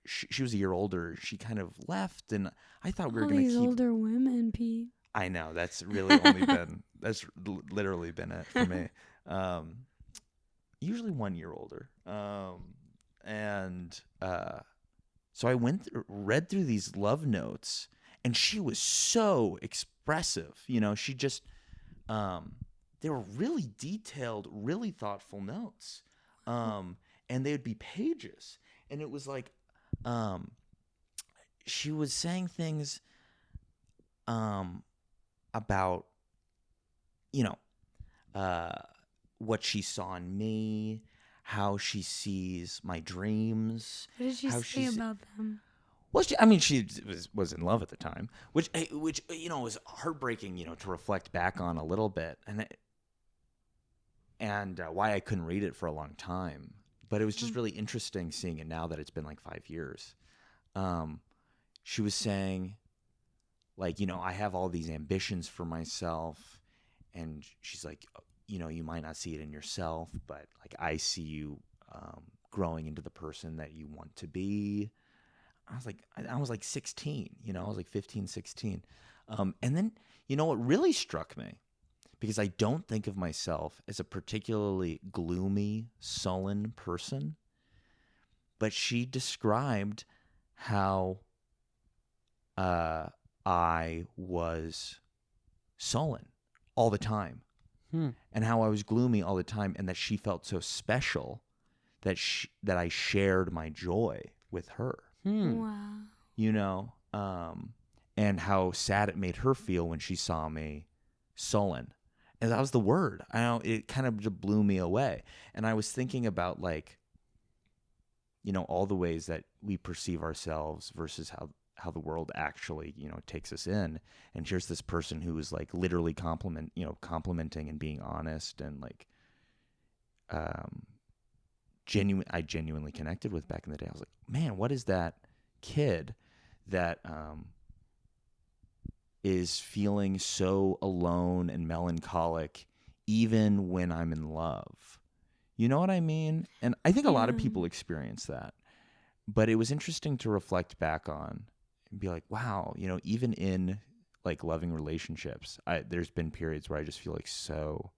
she was a year older. She kind of left, and I thought we were going to keep... older women, Pete. I know, that's really only been... That's literally been it for me. usually 1 year older. And so I read through these love notes, and she was so expressive. You know, she just, they were really detailed, really thoughtful notes. And they would be pages. And it was like, she was saying things about, you know, what she saw in me, how she sees my dreams. What did she say about them? Well, she was in love at the time, which you know was heartbreaking, you know, to reflect back on a little bit, and why I couldn't read it for a long time. But it was just really interesting seeing it now that it's been like 5 years. She was saying, like, you know, I have all these ambitions for myself, and she's like, you know, you might not see it in yourself, but like I see you growing into the person that you want to be. I was like 16, you know, I was like 15, 16. And then, you know, what really struck me, because I don't think of myself as a particularly gloomy, sullen person, but she described how I was sullen all the time. And how I was gloomy all the time, and that she felt so special that I shared my joy with her. Wow. You know, and how sad it made her feel when she saw me sullen. And that was the word. I know it kind of just blew me away. And I was thinking about, like, you know, all the ways that we perceive ourselves versus how the world actually, you know, takes us in. And here's this person who is like literally complimenting and being honest, and like I genuinely connected with back in the day. I was like, man, what is that kid that is feeling so alone and melancholic even when I'm in love? You know what I mean? And I think a lot of people experience that. But it was interesting to reflect back on and be like, wow, you know, even in like loving relationships, there's been periods where I just feel like so.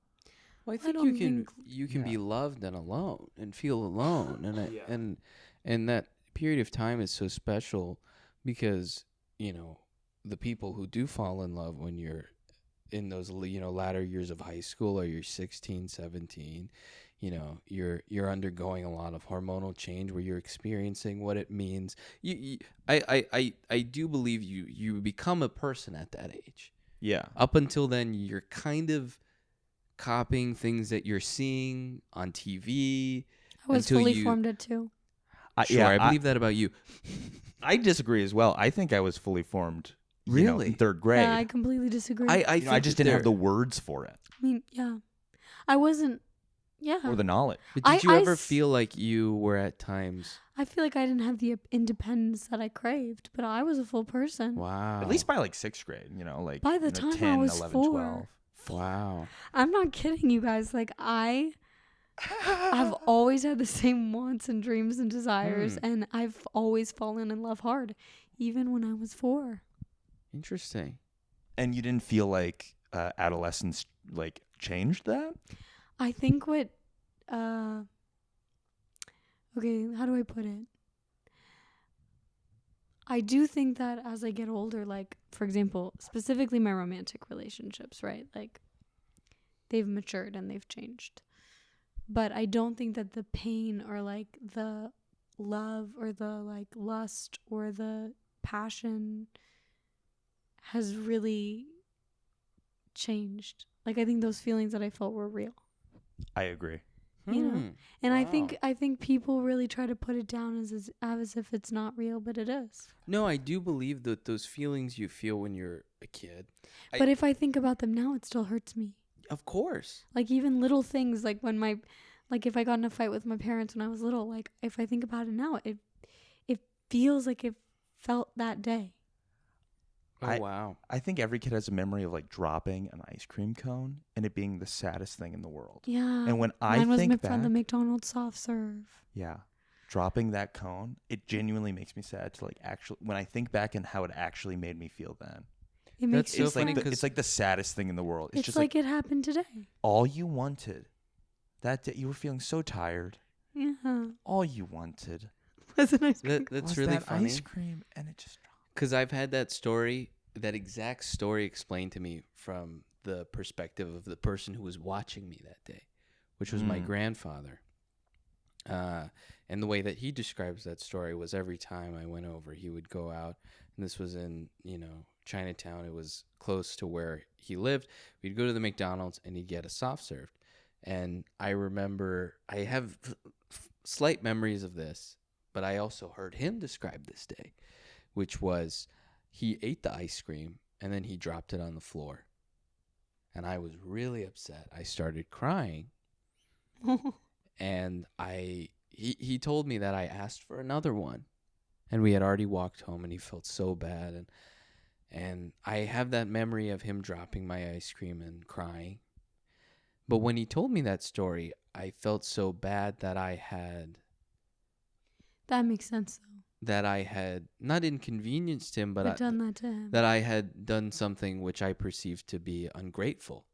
Well, I think you can be loved and alone and feel alone, and that period of time is so special because, you know, the people who do fall in love when you're in those, you know, latter years of high school, or you're 16, 17, you know, you're undergoing a lot of hormonal change where you're experiencing what it means. I do believe you become a person at that age. Yeah. Up until then, you're kind of copying things that you're seeing on TV. I was fully formed at 2. I believe that about you. I disagree as well. I think I was fully formed. Really? You know, in 3rd grade. Yeah, I completely disagree. I just didn't have the words for it. I mean, yeah. I wasn't. Yeah. Or the knowledge. But did you ever feel like you were at times? I feel like I didn't have the independence that I craved, but I was a full person. Wow. At least by like 6th grade, you know, like by the time 10, I was 11, 4. 12. Wow. I'm not kidding you guys. Like, I have always had the same wants and dreams and desires, and I've always fallen in love hard, even when I was 4. Interesting. And you didn't feel like adolescence like changed that? I think what, okay, how do I put it? I do think that as I get older, like, for example, specifically my romantic relationships, right? Like, they've matured and they've changed. But I don't think that the pain or, like, the love or the, like, lust or the passion has really changed. Like, I think those feelings that I felt were real. I agree. You know, and wow. I think people really try to put it down as if it's not real, but it is. No, I do believe that those feelings you feel when you're a kid. But if I think about them now, it still hurts me. Of course. Like, even little things, like when if I got in a fight with my parents when I was little, like, if I think about it now, it feels like it felt that day. Oh, wow. I think every kid has a memory of like dropping an ice cream cone and it being the saddest thing in the world. Yeah. And when Mine was from the McDonald's soft serve. Yeah. Dropping that cone, it genuinely makes me sad to like actually, when I think back and how it actually made me feel then. It makes so funny because it's like the saddest thing in the world. It's just like it happened today. All you wanted That day you were feeling so tired. Yeah. All you wanted Was an ice cream. That's was really that funny. ice cream, and it just dropped. Because I've had that exact story explained to me from the perspective of the person who was watching me that day, which was my grandfather. And the way that he describes that story was every time I went over, he would go out, and this was in, Chinatown. It was close to where he lived. We'd go to the McDonald's, and he'd get a soft serve. And I remember, I have slight memories of this, but I also heard him describe this day, which was he ate the ice cream, and then he dropped it on the floor. And I was really upset. I started crying. And he told me that I asked for another one, and we had already walked home, and he felt so bad, and I have that memory of him dropping my ice cream and crying. But when he told me that story, I felt so bad that I had That makes sense though. not inconvenienced him, but done that to him. that I had done something which I perceived to be ungrateful.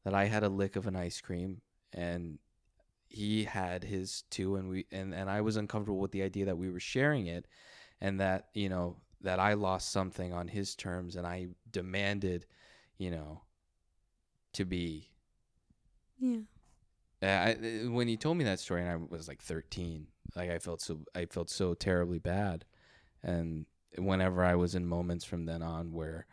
That I had a lick of an ice cream, and he had his too, and I was uncomfortable with the idea that we were sharing it, and that that I lost something on his terms, and I demanded to be. Yeah. When he told me that story, and I was like 13, like I felt so terribly bad, and whenever I was in moments from then on where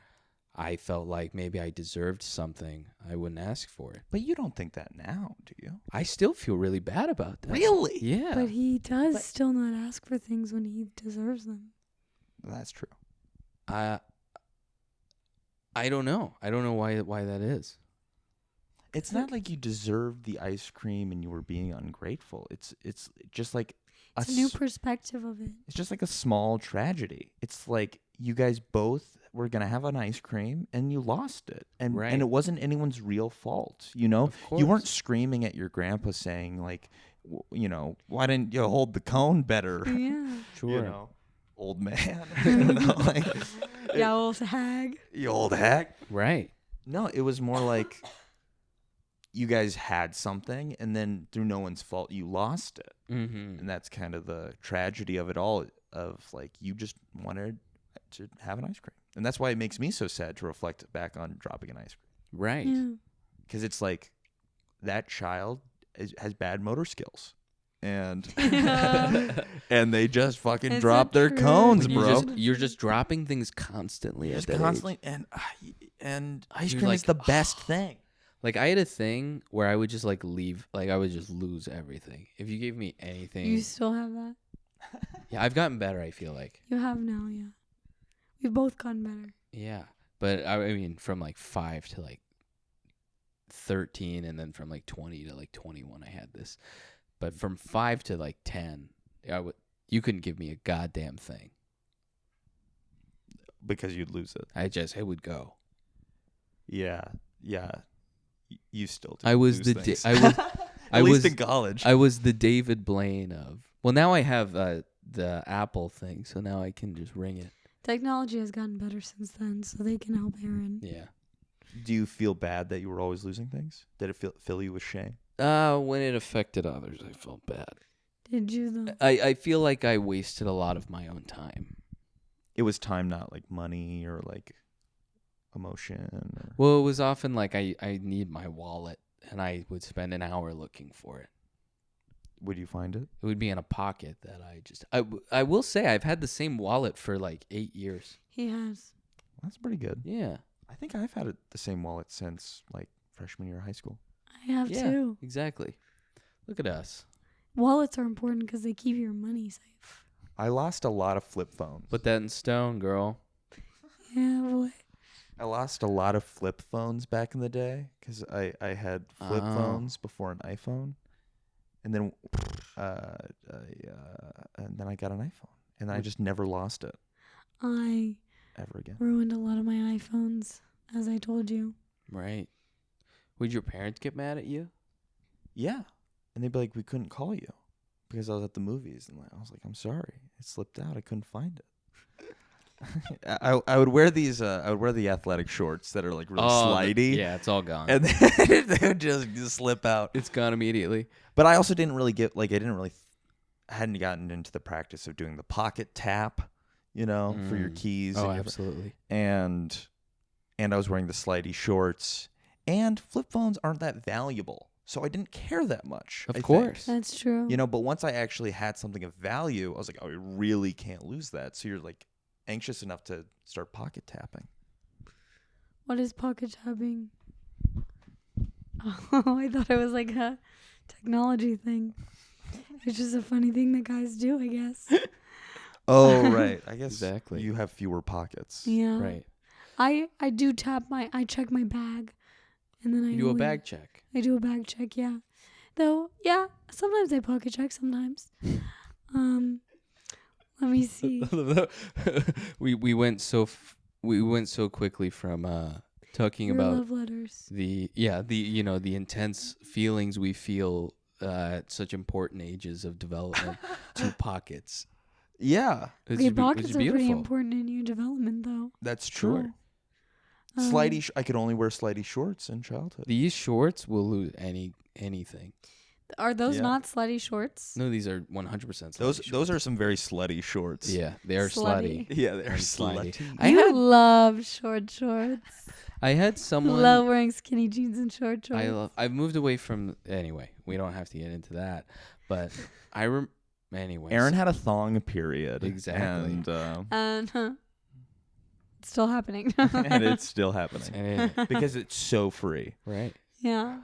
I felt like maybe I deserved something, I wouldn't ask for it. But you don't think that now, do you? I still feel really bad about that. Really? Yeah. But he does still not ask for things when he deserves them. That's true. I don't know. I don't know why that is. It's not like you deserved the ice cream and you were being ungrateful. It's just like It's a new perspective of it. It's just like a small tragedy. It's like you guys both were gonna have an ice cream and you lost it, and it wasn't anyone's real fault. You weren't screaming at your grandpa saying like, why didn't you hold the cone better? Yeah. Sure. Old man. Yeah, old hag. You old hag. Right. No, it was more like you guys had something, and then through no one's fault, you lost it. Mm-hmm. And that's kind of the tragedy of it all, of like you just wanted to have an ice cream. And that's why it makes me so sad to reflect back on dropping an ice cream. Right. Yeah. Because it's like that child has bad motor skills. And and they just fucking Is drop that their true? cones, When bro. you're just dropping things constantly. Just at that constantly, age. and ice You're cream is like, the best thing. Like I had a thing where I would just like leave, like I would just lose everything. If you gave me anything, You still have that? yeah, I've gotten better. I feel like, You have now, yeah. We've both gotten better. yeah, but I mean, from like 5 to like 13, and then from like 20 to like 21, I had this. But from 5 to like 10, you couldn't give me a goddamn thing. Because you'd lose it. It would go. Yeah. You still do. I was lose the things. I At least was in college. I was the David Blaine of. Well, now I have the Apple thing, so now I can just ring it. Technology has gotten better since then, so they can help Aaron. Yeah. Do you feel bad that you were always losing things? Did it fill you with shame? When it affected others, I felt bad. Did you though? I feel like I wasted a lot of my own time. It was time, not like money or like emotion. Or... Well, it was often like I need my wallet, and I would spend an hour looking for it. Would you find it? It would be in a pocket that I will say I've had the same wallet for like 8 years. He has. That's pretty good. Yeah. I think I've had the same wallet since like freshman year of high school. I have too. Exactly. Look at us. Wallets are important because they keep your money safe. I lost a lot of flip phones. Put that in stone, girl. Yeah, boy. I lost a lot of flip phones back in the day because I had flip phones before an iPhone, and then I got an iPhone, and I just never lost it I ever again. ruined a lot of my iPhones, as I told you. Right. Would your parents get mad at you? Yeah, and they'd be like, "We couldn't call you because I was at the movies," and I was like, "I'm sorry, it slipped out. I couldn't find it." I would wear these. I would wear the athletic shorts that are like really slidey. Yeah, it's all gone. And then they would just slip out. It's gone immediately. But I also didn't really hadn't gotten into the practice of doing the pocket tap, for your keys. Oh, absolutely. And I was wearing the slidey shorts. And flip phones aren't that valuable, so I didn't care that much. Of course. That's true. But once I actually had something of value, I was like, oh, I really can't lose that. So you're like anxious enough to start pocket tapping. What is pocket tapping? Oh, I thought it was like a technology thing. It's just a funny thing that guys do, I guess. Oh, right. I guess exactly. You have fewer pockets. Yeah. Right. I do I check my bag. And then You do a bag check. I do a bag check, yeah. Though, yeah, sometimes I pocket check sometimes. Let me see. we went so quickly from talking Your about love letters. the intense feelings we feel at such important ages of development to pockets. Yeah. Okay, pockets are pretty important in your development, though. That's true. Sure. Slidey. I could only wear slidey shorts in childhood. These shorts will lose anything. Are those not slutty shorts? No, these are 100% slutty Those are some very slutty shorts. Yeah, they are slutty. Yeah, they're And slutty. I love short shorts. I had someone. Love wearing skinny jeans and short shorts. I've moved away from. Anyway, we don't have to get into that. But anyways. Aaron had a thong period. Exactly. And it's still happening. and it's still happening because it's so free. Right. Yeah.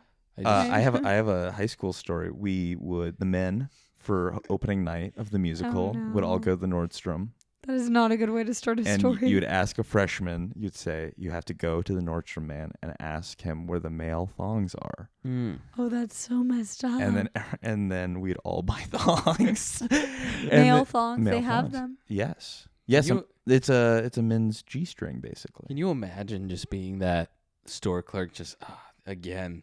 I have a high school story. The men for opening night of the musical would all go to the Nordstrom. That is not a good way to start a story. And you'd ask a freshman, you'd say, you have to go to the Nordstrom man and ask him where the male thongs are. Mm. Oh, that's so messed up. And then we'd all buy thongs. Male thongs, they have them. Yes. Yes, it's a men's G-string basically. Can you imagine just being that store clerk just again?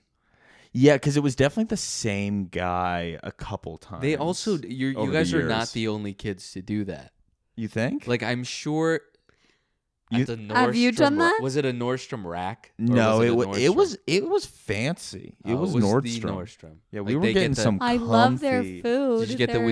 Yeah, because it was definitely the same guy a couple times. They also, you guys are not the only kids to do that. You think? Like, I'm sure at the Nordstrom. Have you done that? Was it a Nordstrom rack? No, it was fancy. It was Nordstrom. The Nordstrom. Yeah, we were getting some I comfy. love their food. Would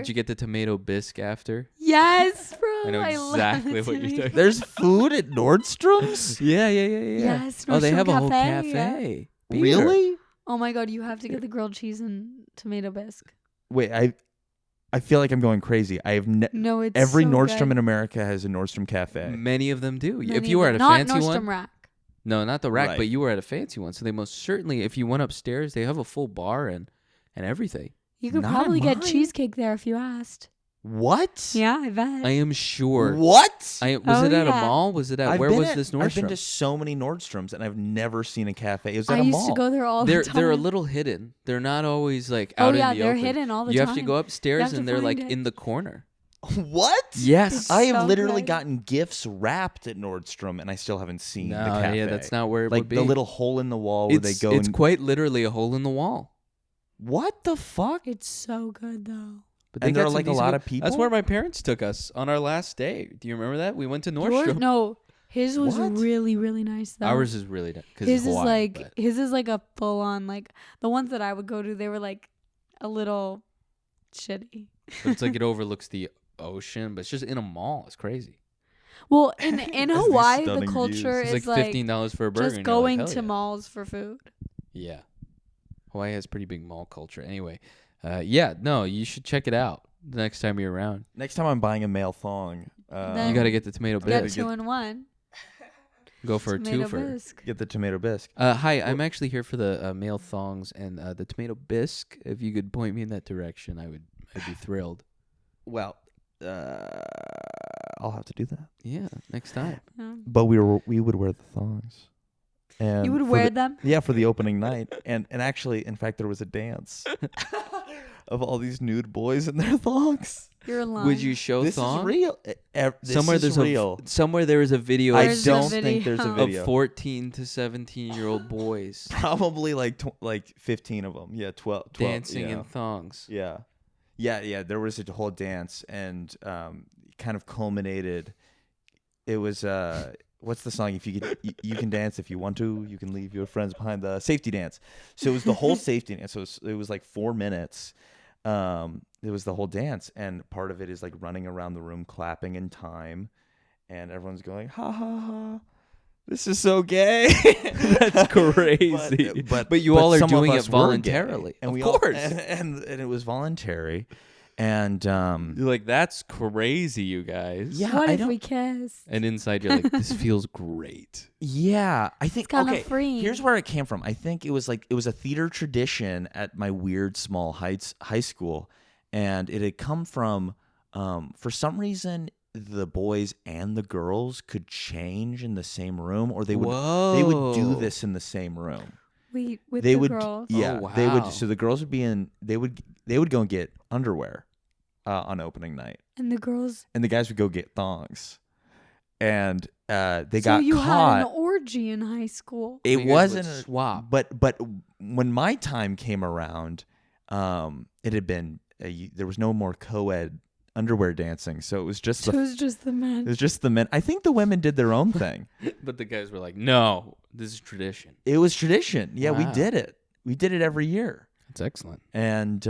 you get the tomato bisque after? Yes, bro. I know exactly what you're talking. There's food at Nordstrom's? Yeah. Yes, Oh, they Nordstrom have a whole cafe. cafe. Yeah. Really? Oh my god, you have to get the grilled cheese and tomato bisque. Wait, I feel like I'm going crazy. I have no. It's every so Nordstrom good. in America has a Nordstrom cafe. Many of them do. Many if you of were at a them. fancy Not Nordstrom one, rack. no, not the rack, Right. but you were at a fancy one. So they most certainly, if you went upstairs, they have a full bar and everything. You could Not probably get mine. cheesecake there if you asked. What? Yeah, I bet. I am sure. What? Was Oh, it at a yeah. mall? Was it at was this Nordstrom? I've been to so many Nordstroms and I've never seen a cafe. It was at I a used mall. to go there all the time. They're a little hidden. They're not always like out in the they're open. hidden all the you time. have to go upstairs have to and they're like find it. in the corner. What? Yes. I have so literally good. gotten gifts wrapped at Nordstrom and I still haven't seen No, the cafe. yeah, that's not where it like would be. the little hole in the wall where they go. It's quite literally a hole in the wall. What the fuck? It's so good though. But And they there got are some like a decent lot go- of people. That's where my parents took us on our last day. Do you remember that? We went to Nordstrom. No, his was What? really, really nice though. Ours is really nice. His is like a full on, like the ones that I would go to, they were like a little shitty. It's like it overlooks the ocean, but it's just in a mall. It's crazy. Well, in These Hawaii, the stunning culture It's is like $15 for a burger. just and you're like, going hell to yeah. malls for food. Yeah. Hawaii has pretty big mall culture. Anyway, you should check it out the next time you're around. Next time I'm buying a male thong, Then You got to get the tomato Get bisque. 2-in-1. Go for a Tomato twofer. bisque. get the tomato bisque. Hi, I'm actually here for the male thongs and the tomato bisque. If you could point me in that direction, I'd be thrilled. Well, I'll have to do that. Yeah, next time. Yeah. But we would wear the thongs. And You would for wear the- them? Yeah, for the opening night. And actually, in fact, there was a dance of all these nude boys in their thongs. You're lying. Would you show This thong? is real. Somewhere this is real. somewhere there is a video I Where's the don't think there's a video? video. of 14 to 17-year-old boys Probably like 15 of them. Yeah, 12 dancing yeah. in thongs. Yeah. There was a whole dance and kind of culminated it was what's the song? If you could, you can dance if you want to. You can leave your friends behind. The safety dance. So it was the whole safety dance. So it was like 4 minutes. It was the whole dance, and part of it is like running around the room, clapping in time, and everyone's going ha ha ha. This is so gay. That's crazy. But you all are some of doing it us were voluntarily. gay, and of we course. and it was voluntary, and You're like, that's crazy, you guys. yeah, What I if don't. we kiss? And inside you're like, this feels great. Yeah, I think kinda okay. freeing. Here's where it came from. I think it was a theater tradition at my weird small heights high school, and it had come from for some reason the boys and the girls could change in the same room, or they would do this in the same room. With They the would girls. yeah, Oh, they would. wow. So the girls would be in. They would go and get underwear on opening night, And the girls. and the guys would go get thongs, and they So got you caught. had an orgy in high school. It You guys wasn't would a swap. but when my time came around, it had been there was no more co-ed underwear dancing, so it was just So it was just the it men. was just the men. I think the women did their own thing. But the guys were like, no, this is tradition. It was tradition. Yeah, we Wow. did it. We did it every year, That's excellent. and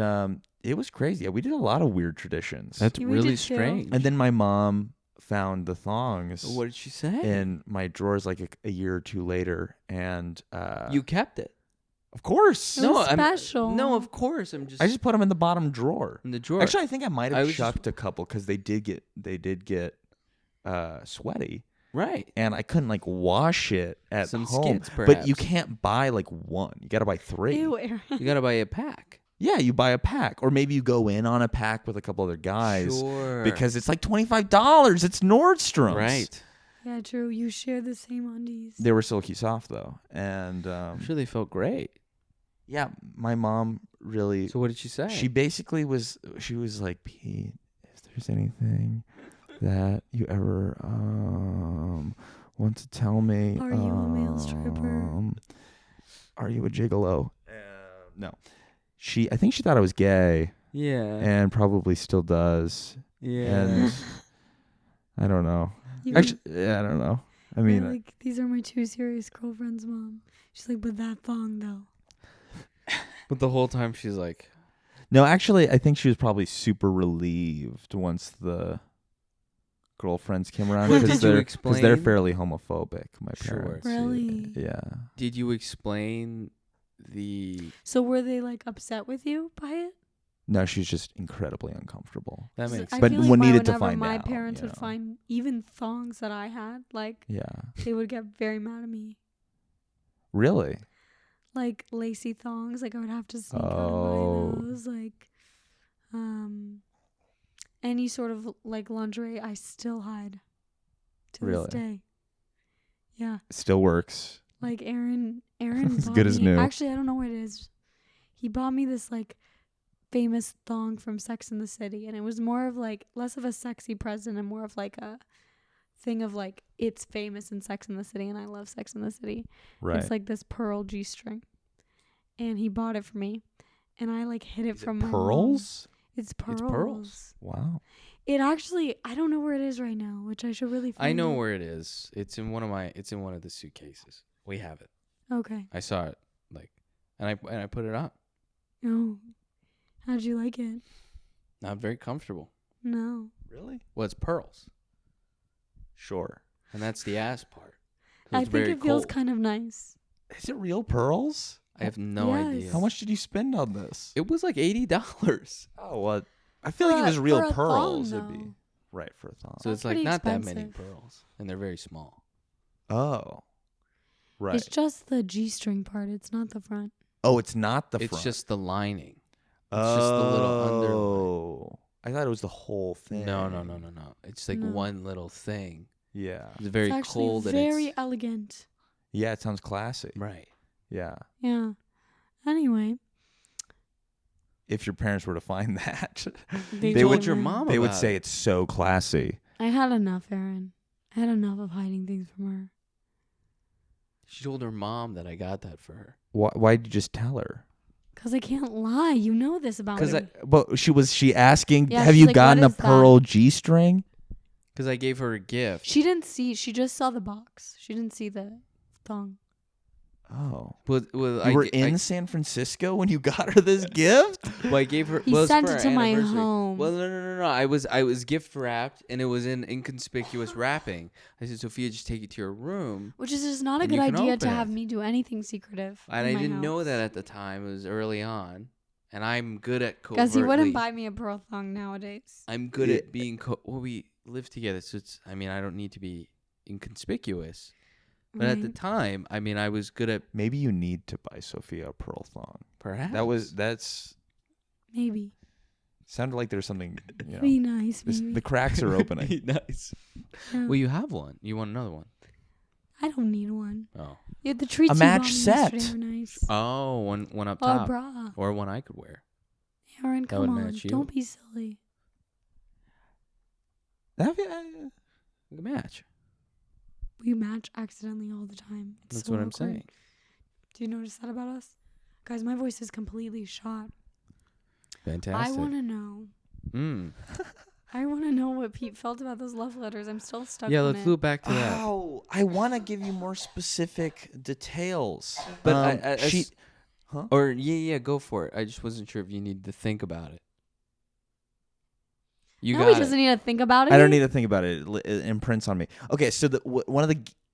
it was crazy. Yeah, we did a lot of weird traditions. That's We really did too. strange. And then my mom found the thongs what did she say? in my drawers like a year or two later, and You kept it. of course, It was special. No, of course. I'm just. I just put them in the bottom drawer. in the drawer. Actually, I think I might I have was just- chucked a couple because they did get sweaty, right. and I couldn't like wash it at Some home. skits, But you perhaps. can't buy like one; you got to buy 3. Ew, Aaron. You gotta buy a pack. Yeah, you buy a pack, or maybe you go in on a pack with a couple other guys Sure. because it's like $25. It's Nordstrom, right. Yeah, true. You share the same undies. They were silky soft though, and I'm sure they felt great. yeah, my mom really. So what did she say? She basically was. She was like, Pete, if there's anything that you ever want to tell me, Are you a male stripper? Are you a gigolo? No. I think she thought I was gay, Yeah. and probably still does. yeah. And I don't know. You Actually, yeah, I don't know. I you're mean, like, these are my 2 serious girlfriends, Mom. She's like, but that thong though. But the whole time she's like, no. Actually, I think she was probably super relieved once the girlfriends came around Well, because did you they're explain- fairly homophobic. My Sure. parents. Really? Yeah. did you explain the? So were they like upset with you by it? No, she's just incredibly uncomfortable. That 'Cause makes I sense. But feel like when needed to whenever find my out, parents you would know. find even thongs that I had, like Yeah. they would get very mad at me. Really? Like lacy thongs, like I would have to sneak out Oh. and buy those. Like, any sort of like lingerie, I still hide to Really? this day. Yeah, Still works. like Aaron As bought good as me- new. Actually, I don't know what it is. He bought me this like famous thong from Sex and the City, and it was more of like less of a sexy present and more of like a thing of like it's famous in Sex and the City, and I love Sex and the City. Right. It's like this pearl G-string, and he bought it for me, and I like hid it from my mom. pearls? It's pearls. It's pearls. Wow. It actually, I don't know where it is right now, which I should really find I know it. where it is. It's in one of the suitcases. We have it. Okay. I saw it and I put it on. Oh, how'd you like it? Not very comfortable. No. Really? Well, it's pearls, Sure. and that's the ass part. So I it's think very it feels cold. kind of nice. Is it real pearls? I have no Yes. idea. How much did you spend on this? It was like $80. Oh, what? I feel like if it was For real a pearls, thong, it'd be though. right for a thong. So That's it's like pretty not that many expensive. pearls, and they're very small. Oh. Right. It's just the G-string part. It's not the front. Oh, it's not the It's front. just the lining. oh. just the little underline. I thought it was the whole thing. No. It's like No. one little thing. Yeah. It's very It's actually cold very and it's elegant. Yeah, it sounds classy. right. Yeah. Yeah. Anyway, If your parents were to find that, they They told would- your me. mom they would about say it. it's so classy. I had enough, Aaron. I had enough of hiding things from her. She told her mom that I got that for her. Why did you just tell her? Cause I can't lie. You know this about me. But she asking, Yeah, have she's you like, gotten "What a is that?" pearl G-string? Because I gave her a gift. She didn't see. She just saw the box. She didn't see the thong. Oh. Well, You were in San Francisco when you got her this gift? Well, I gave her. He well, sent for it her to my anniversary. home. Well, no. I was gift wrapped, and it was in inconspicuous wrapping. I said, Sophia, just take it to your room. Which is just not a And good you can idea open to have it. me do anything secretive. And in I my didn't know house. that at the time. It was early on, and I'm good at covertly. Because he wouldn't buy me a pearl thong nowadays. I'm good at being. Well, we live together, so it's. I mean, I don't need to be inconspicuous. But at the time, I mean, I was good at. Maybe you need to buy Sophia a pearl thong. Perhaps That's Maybe. sounded like there's something. You know, Be nice. Maybe. the cracks are opening. nice. Yeah. Well, you have one. You want another one? I don't need one. Oh. Yeah, the treats A you match got me set. yesterday were nice. Oh, one up Oh, top, brah. or one I could wear. Aaron, That come would on. match you. Don't be silly. Good match. We match accidentally all the time. It's That's so what I'm awkward. saying. Do you notice that about us? Guys, my voice is completely shot. Fantastic. I want to know. I want to know what Pete felt about those love letters. I'm still stuck Yeah, on let's it. loop back to that. Oh, I want to give you more specific details. But Huh? Yeah, go for it. I just wasn't sure if you need to think about it. You No, got he it. doesn't need to think about it. I don't need to think about it. It imprints on me. Okay, so one of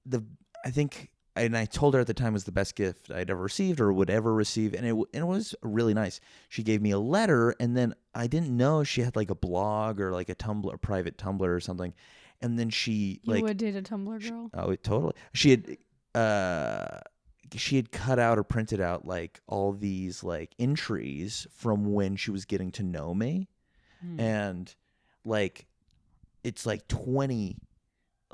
the I think, and I told her at the time, was the best gift I'd ever received or would ever receive, and it was really nice. She gave me a letter, and then I didn't know she had like a blog or like a Tumblr, a private Tumblr or something, and then she You like would date a Tumblr girl. totally she had cut out or printed out like all these like entries from when she was getting to know me, and like it's like 20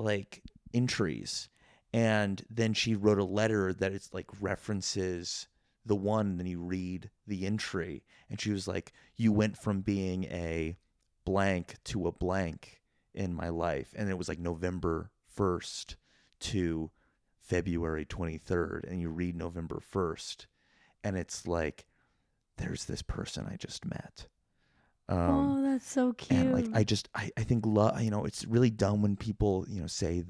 like entries, and then she wrote a letter that it's like references the one, and then you read the entry, and she was like, you went from being a blank to a blank in my life, and it was like November 1st to February 23rd, and you read November 1st, and it's like, there's this person I just met. Oh, that's so cute. And like, I think love, it's really dumb when people, say,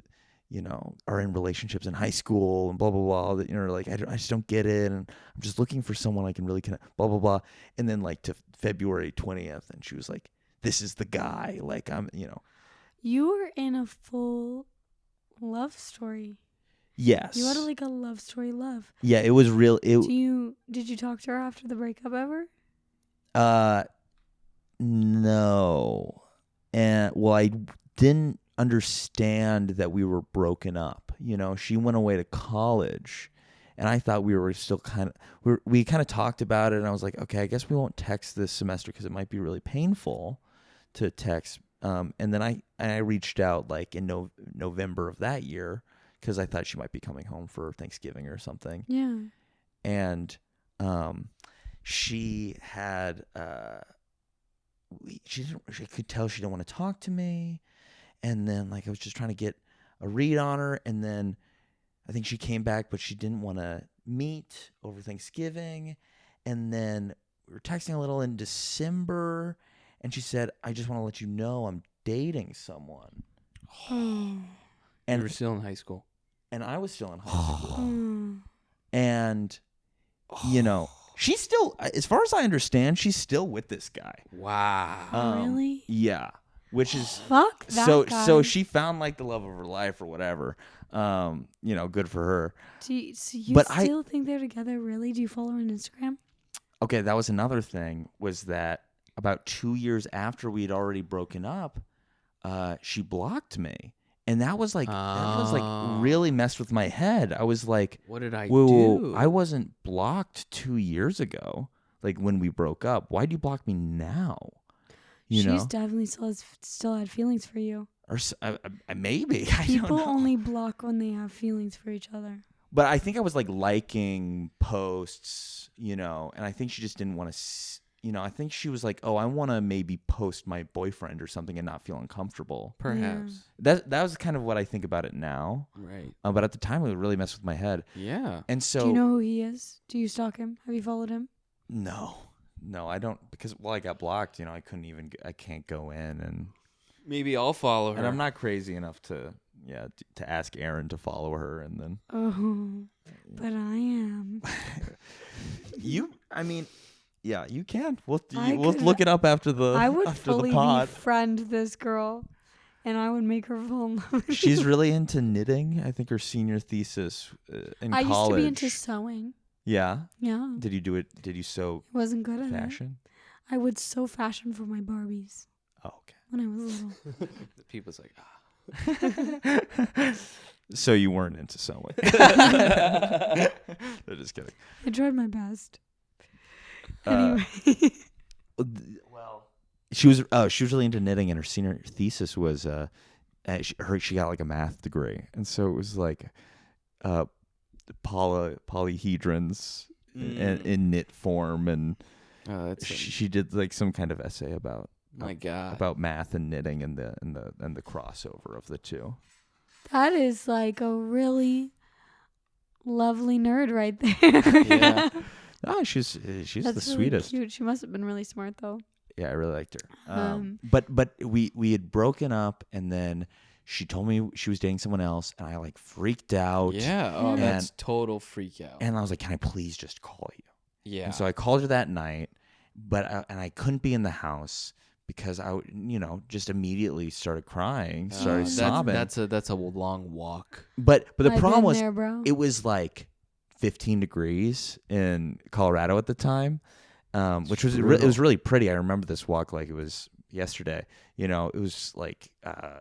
are in relationships in high school and blah, blah, blah, that, like, I just don't get it. And I'm just looking for someone I can really connect, blah, blah, blah. And then like to February 20th, and she was like, this is the guy. Like, You were in a full love story. Yes. You had like a love story love. Yeah, it was real. Did you talk to her after the breakup ever? No. And well, I didn't understand that we were broken up. She went away to college, and I thought we were still we kind of talked about it, and I was like, okay, I guess we won't text this semester because it might be really painful to text. And then I reached out like in November of that year because I thought she might be coming home for Thanksgiving or something. Yeah. And she had she could tell she didn't want to talk to me, and then like I was just trying to get a read on her, and then I think she came back, but she didn't want to meet over Thanksgiving, and then we were texting a little in December, and she said, I just want to let you know I'm dating someone. Oh. And you were still in high school. And I was still in high school. And she's still, as far as I understand, she's still with this guy. Wow. Really? Yeah. Which is fuck that guy. So she found like the love of her life or whatever. Good for her. So you But still think they're together? Really? Do you follow her on Instagram? Okay, that was another thing, was that about 2 years after we had already broken up, she blocked me. And that was like really messed with my head. I was like, what did I do? I wasn't blocked 2 years ago, like when we broke up. Why'd you block me now? She's definitely still had feelings for you. Or maybe. People I don't know. only block when they have feelings for each other. But I think I was like liking posts, and I think she just didn't want to. I think she was like, oh, I want to maybe post my boyfriend or something and not feel uncomfortable. Perhaps. That was kind of what I think about it now. Right. But at the time, it really messed with my head. Yeah. And so. Do you know who he is? Do you stalk him? Have you followed him? No, I don't, because I got blocked. I can't go in, and Maybe I'll follow her. And I'm not crazy enough to ask Aaron to follow her, and then. Oh, but I am. I mean, yeah, you can. We'll I could- look it up after the I would after the fully pod. befriend this girl, and I would make her fall in love with She's you. really into knitting. I think her senior thesis in I college. used to be into sewing. Yeah. Yeah, Did you do it? Did you sew I wasn't good at fashion? it. I would sew fashion for my Barbies Oh, okay. when I was little. People's like, So you weren't into sewing. They're just kidding. I tried my best. Uh, Anyway, Well, she was really into knitting, and her senior thesis was she got like a math degree, and so it was like polyhedrons in knit form, and she did like some kind of essay about my God. about math and knitting and the crossover of the two. that is like a really lovely nerd right there. Yeah. Oh, she's That's the really sweetest. cute. She must have been really smart though. Yeah, I really liked her. Um, But we had broken up, and then she told me she was dating someone else, and I like freaked out. Yeah. Oh, And- that's total freak out. And I was like, "Can I please just call you?" Yeah. And so I called her that night, but I couldn't be in the house because I just immediately started crying, started sobbing. That's a long walk. But the I've problem been was there, bro. it was like 15 degrees in Colorado at the time, which was it was really pretty. I remember this walk like it was yesterday. It was like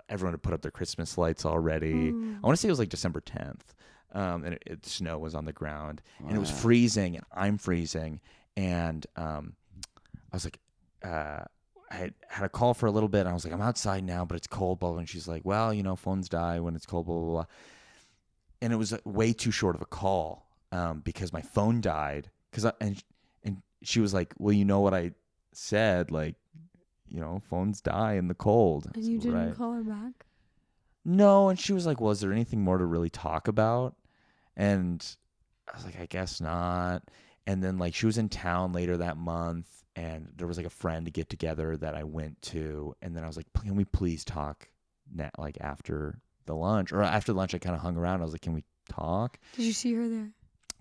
everyone had put up their Christmas lights already. I want to say it was like December 10th, and snow was on the ground, and it was freezing, and I'm freezing, and I was like, I had a call for a little bit, and I was like, I'm outside now, but it's cold, blah, blah. And she's like, well, phones die when it's cold, blah, blah, blah. And it was way too short of a call because my phone died. And she was like, well, you know what I said, like, phones die in the cold. And you didn't Right. call her back? No, and she was like, well, is there anything more to really talk about? And I was like, I guess not. And then like she was in town later that month, and there was like a friend to get together that I went to, and then I was like, can we please talk like after the lunch? Or after lunch I kind of hung around. I was like, can we talk? Did you see her there?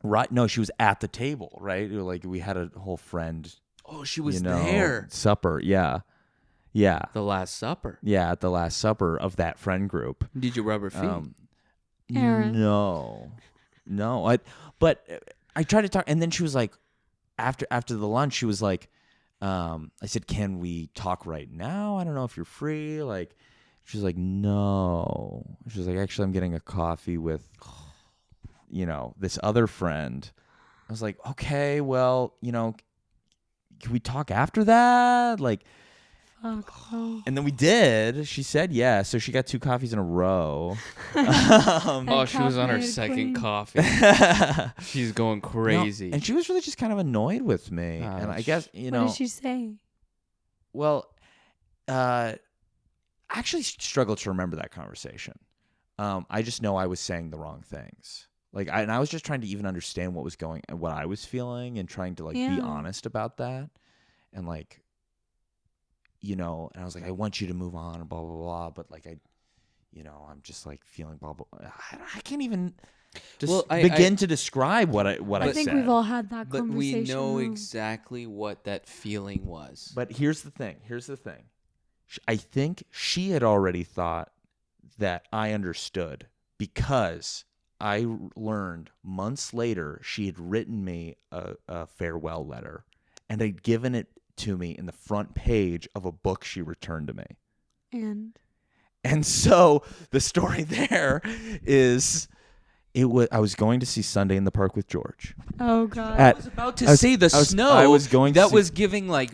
Right. No, she was at the table, right? Like we had a whole friend. Oh, she was there. Supper. Yeah. Yeah. The Last Supper. Yeah. At the Last Supper of that friend group. Did you rub her feet? Aaron. No. But I tried to talk, and then she was like, after the lunch, she was like, I said, can we talk right now? I don't know if you're free. Like, she's like, no. She was like, actually, I'm getting a coffee with, this other friend. I was like, okay, well, can we talk after that? Like, Fuck, bro. and then we did. She said yes. So she got 2 coffees in a row. Oh, she was on her caffeinated second queen. coffee. She's going crazy. No, and she was really just kind of annoyed with me. And I guess, What did she say? well, I actually struggled to remember that conversation. I just know I was saying the wrong things. Like, I was just trying to even understand what I was feeling, and trying to like be Yeah. honest about that. And like, and I was like, I want you to move on, and blah, blah, blah. But like, I'm just like feeling blah, blah. I can't even begin to describe what I I think said. we've all had that But conversation. we know though. exactly what that feeling was. But here's the thing. I think she had already thought that I understood, because I learned months later she had written me a farewell letter and had given it to me in the front page of a book she returned to me. And so the story there is, I was going to see Sunday in the Park with George. Oh God. I was about to say the snow. I was going to that see- was giving like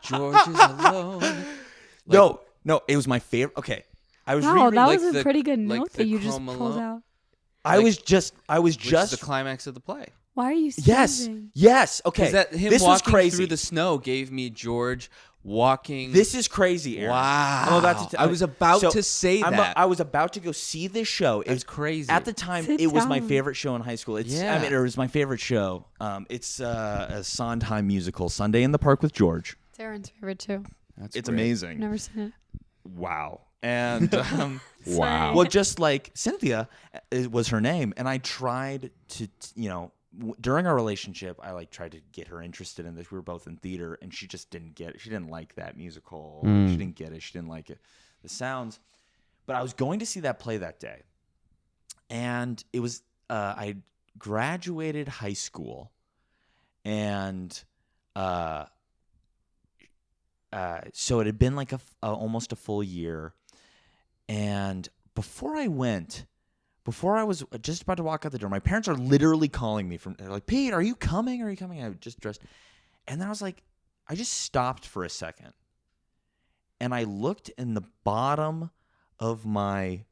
George is alone. No, it was my favorite. Okay. I was Wow, rereading. that like was a the- pretty good like note the that you just Chrome pulled Alone. out. I was just Which is the climax of the play. Why are you yes, sneezing? yes. Okay, Because that him this was walking crazy. through the snow gave me George walking. This is crazy, Aaron. Wow. I'm about to I was about so to say I'm that. I was about to go see this show. It's crazy. At the time, Sit it was my down. favorite show in high school. It was my favorite show. It's a Sondheim musical, Sunday in the Park with George. It's Aaron's favorite too. That's It's great. amazing. I've never seen it. wow. And Wow. well, just like Cynthia was her name, and I tried to, during our relationship, I like tried to get her interested in this. We were both in theater, and she just didn't get it. She didn't like that musical. She didn't get it. She didn't like it, the sounds. But I was going to see that play that day, and it was I graduated high school, and so it had been like almost a full year. And before I was just about to walk out the door, my parents are literally calling me they're like, Pete, are you coming? Are you coming? I just dressed. And then I was like, I just stopped for a second. And I looked in the bottom of my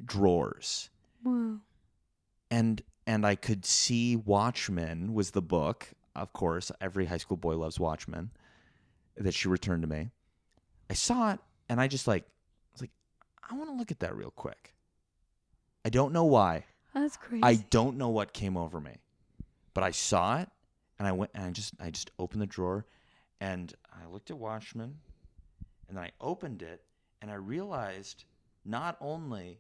drawers. Wow. And I could see Watchmen was the book. Of course, every high school boy loves Watchmen, that she returned to me. I saw it, and I was like, I want to look at that real quick. I don't know why. That's crazy. I don't know what came over me, but I saw it, and I went and I just opened the drawer, and I looked at Watchmen, and then I opened it, and I realized not only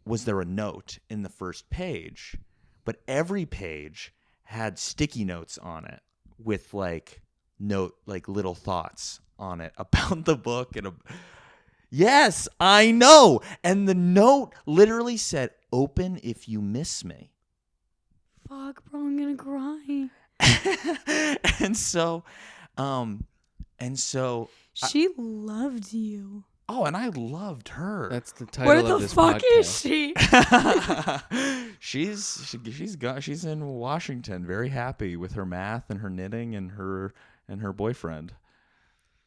was there a note in the first page, but every page had sticky notes on it with little thoughts on it about the book and yes, I know. And the note literally said, "Open if you miss me." Fuck, bro, I'm gonna cry. and so She loved you. oh, and I loved her. That's the title Where of the this fuck podcast. is she? she's in Washington, very happy with her math and her knitting and her boyfriend.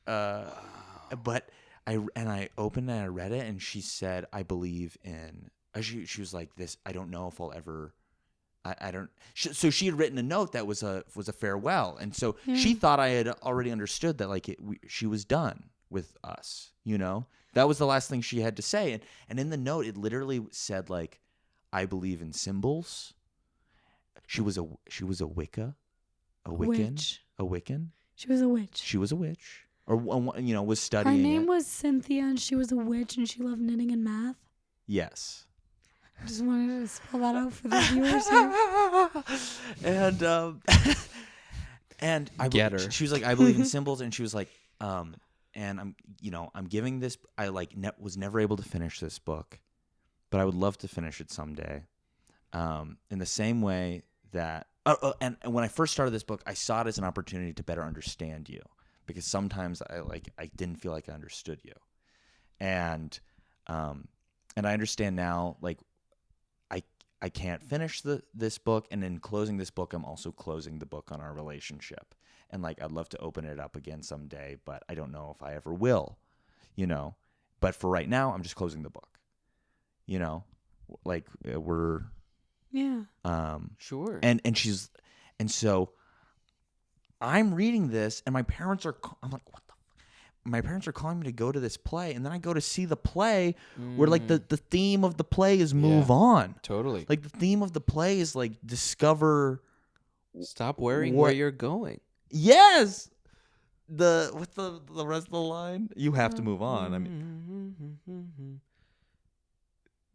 But I opened and I read it, and she said, "I believe in." She was like, "This, I don't know if I'll ever." I don't. So she had written a note that was a farewell, and so she thought I had already understood that she was done with us. That was the last thing she had to say, and in the note it literally said "I believe in symbols." She was a Wicca, a Wiccan, Witch. a Wiccan. She was a witch. She was a witch, or was studying. Her name it. was Cynthia, and she was a witch, and she loved knitting and math. Yes. I just wanted to spell that out for the viewers here. And Get her. She was like, "I believe in symbols," and she was like, and I'm giving this. I was never able to finish this book, but I would love to finish it someday. In the same way that, and when I first started this book, I saw it as an opportunity to better understand you, because sometimes I didn't feel like I understood you, and I understand now, I can't finish this book, and in closing this book, I'm also closing the book on our relationship. And I'd love to open it up again someday, but I don't know if I ever will, But for right now, I'm just closing the book. We're Sure. And so I'm reading this, and my parents are. I'm like, what the? My parents are calling me to go to this play, and then I go to see the play where the theme of the play is move on. Totally. The theme of the play is discover. Stop worrying where you're going. Yes. What's the rest of the line? You have to move on. I mean,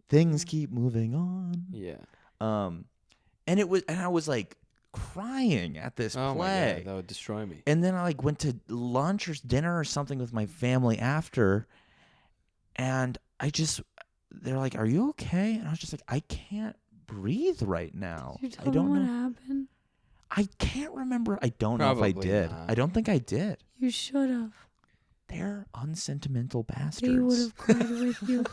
things keep moving on. Yeah. And I was crying at this Oh my play. God, that would destroy me. And then I went to lunch or dinner or something with my family after, and they're like, "Are you okay?" And I was just like, "I can't breathe right now." Did you I tell don't them what know. happened? I can't remember. I don't know if I Probably did. not. I don't think I did. You should have. They're unsentimental bastards. They would have cried with you.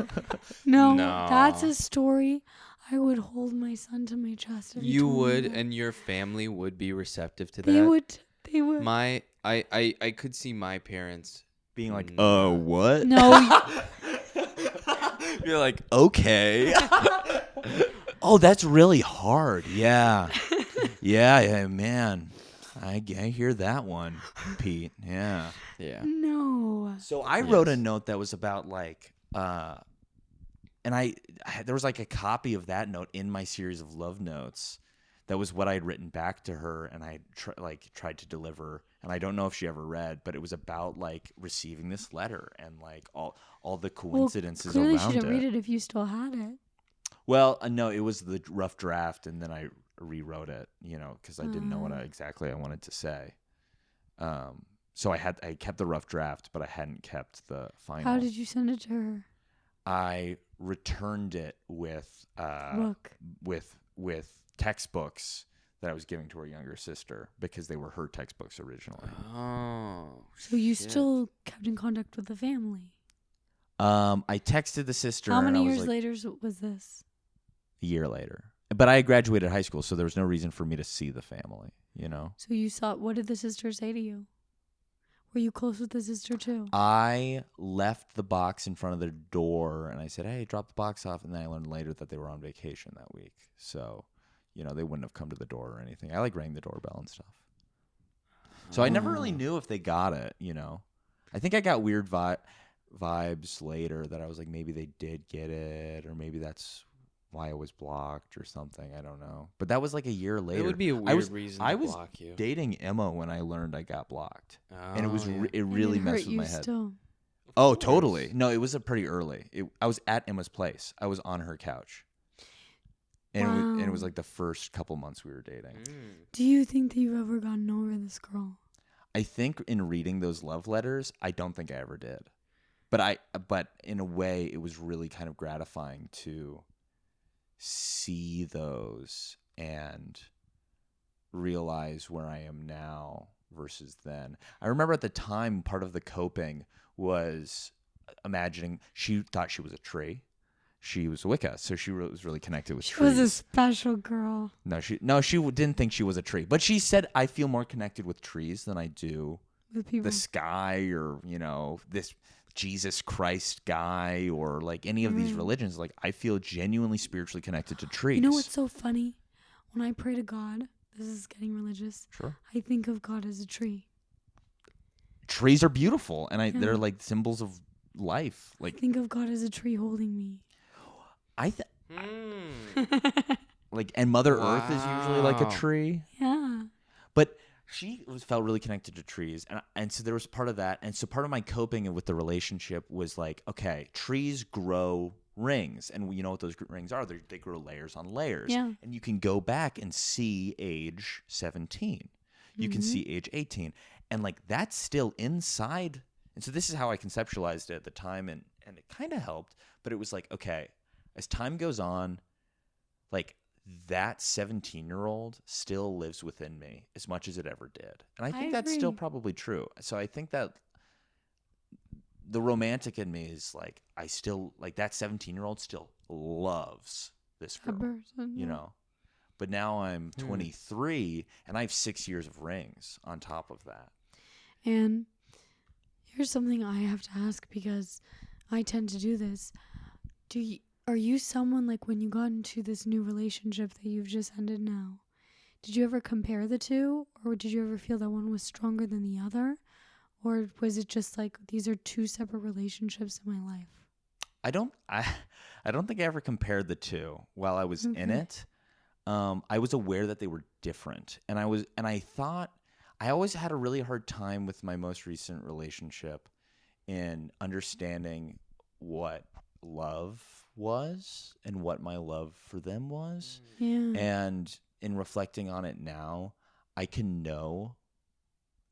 No, No. that's a story. I would hold my son to my chest. If he You told me would, that. and your family would be receptive to They that. would. They would. I could see my parents being like, Mm. what? No. You're like, okay. Oh, that's really hard. Yeah. Yeah, man. I hear that one, Pete. Yeah. Yeah. No. So I wrote a note that was about and there was a copy of that note in my series of love notes. That was what I had written back to her, and I tried to deliver And I don't know if she ever read, but it was about like receiving this letter and like all the coincidences clearly around she didn't it. read it if you still had it. Well, no, it was the rough draft, and then I rewrote it, because I didn't know what exactly I wanted to say. So I kept the rough draft, but I hadn't kept the final. How did you send it to her? I returned it with Book. with textbooks that I was giving to her younger sister because they were her textbooks originally. Oh. So you still kept in contact with the family? I texted the sister. How many and I years was later was this? A year later. But I graduated high school, so there was no reason for me to see the family, So you saw, what did the sister say to you? Were you close with the sister too? I left the box in front of their door, and I said, hey, drop the box off. And then I learned later that they were on vacation that week. So, they wouldn't have come to the door or anything. I rang the doorbell and stuff. So I never really knew if they got it, I think I got weird vibes later that I was like, maybe they did get it, or maybe that's why it was blocked or something. I don't know. But that was like a year later. It would be a weird reason to block you. I was dating Emma when I learned I got blocked. And it was yeah. it really messed with my head. Still. Oh, totally. No, it was pretty early. I was at Emma's place. I was on her couch. And it was like the first couple months we were dating. Do you think that you've ever gotten over this girl? I think in reading those love letters, I don't think I ever did. But in a way, it was really kind of gratifying to see those and realize where I am now versus then. I remember at the time, part of the coping was imagining she thought she was a tree. She was Wicca, so she was really connected with trees. She was a special girl. No, she didn't think she was a tree. But she said, I feel more connected with trees than I do with people. The sky or, this Jesus Christ guy or like any of these religions. Like, I feel genuinely spiritually connected to trees. You know what's so funny? When I pray to God, this is getting religious. Sure. I think of God as a tree. Trees are beautiful, and they're like symbols of life. Like, I think of God as a tree holding me. Like, and Mother Earth is usually like a tree. Yeah. But she felt really connected to trees, and so there was part of that. And so part of my coping with the relationship was like, okay, trees grow rings, and you know what those rings are? They grow layers on layers. Yeah. And you can go back and see age 17. You can see age 18, and like that's still inside. And so this is how I conceptualized it at the time, and it kind of helped. But it was like, okay, as time goes on, like that 17-year-old still lives within me as much as it ever did. And I think that's still probably true. So I think that the romantic in me is like, I still, like that 17-year-old still loves this girl, person, you know? But now I'm 23 and I have 6 years of rings on top of that. And here's something I have to ask because I tend to do this. Are you someone, like, when you got into this new relationship that you've just ended now, did you ever compare the two, or did you ever feel that one was stronger than the other, or was it just like these are two separate relationships in my life? I don't think I ever compared the two while I was in it. I was aware that they were different, and I thought I always had a really hard time with my most recent relationship in understanding what love was and what my love for them was. Yeah. And in reflecting on it now, I can know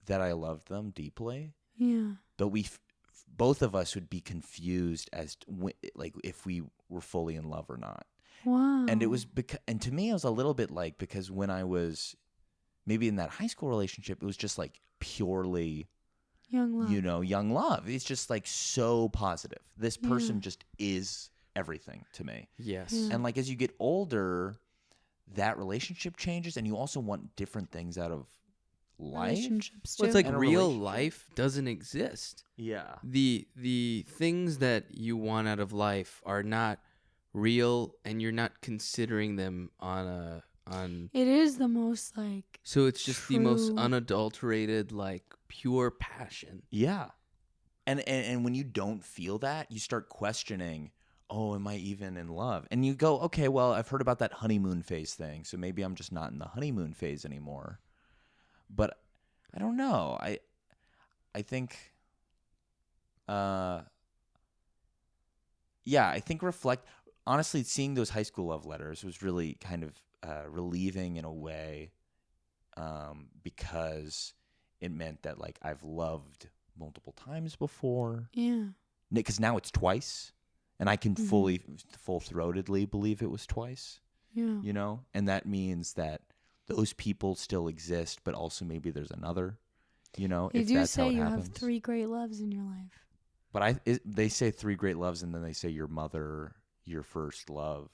that I loved them deeply. Yeah. But both of us would be confused as to, like, if we were fully in love or not. Wow. And it was and to me it was a little bit like, because when I was maybe in that high school relationship, it was just like purely young love. Young love. It's just like so positive. This person just is everything to me. Yes. Yeah. And like as you get older, that relationship changes, and you also want different things out of life. Relationships too. Well, it's like real life doesn't exist. Yeah. The things that you want out of life are not real, and you're not considering them on. It is the most like. So it's just the most true. unadulterated, like pure passion. Yeah. And when you don't feel that, you start questioning, oh, am I even in love? And you go, okay, well, I've heard about that honeymoon phase thing, so maybe I'm just not in the honeymoon phase anymore. But I don't know. I think I think honestly, seeing those high school love letters was really kind of relieving in a way, because it meant that like I've loved multiple times before. Yeah. Because now it's twice, and I can full-throatedly believe it was twice. Yeah. You know, and that means that those people still exist, but also maybe there's another. You know, They if do that's say how it you happens. have 3 great loves in your life. But they say 3 great loves, and then they say your mother, your first love,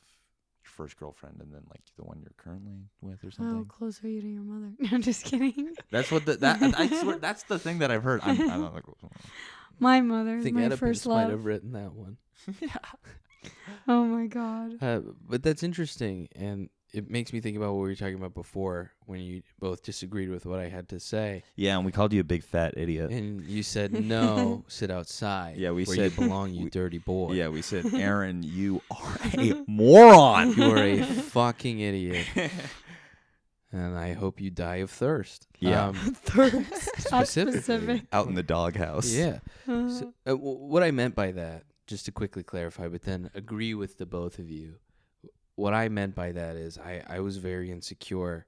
your first girlfriend, and then like the one you're currently with or something. How close are you to your mother? No, I'm just kidding. That's what I swear that's the thing that I've heard. I'm not like, My mother I is think my Oedipus first might love. have written that one. Oh my god. But that's interesting, and it makes me think about what we were talking about before when you both disagreed with what I had to say. yeah, and we called you a big fat idiot. And you said, no, sit outside. Yeah, we where said- you belong, you dirty boy. Yeah, we said, Aaron, you are a moron. You are a fucking idiot. And I hope you die of thirst. Yeah. Thirst. How Specifically. specific. Out in the doghouse. Yeah. So, what I meant by that, just to quickly clarify, but then agree with the both of you. What I meant by that is I was very insecure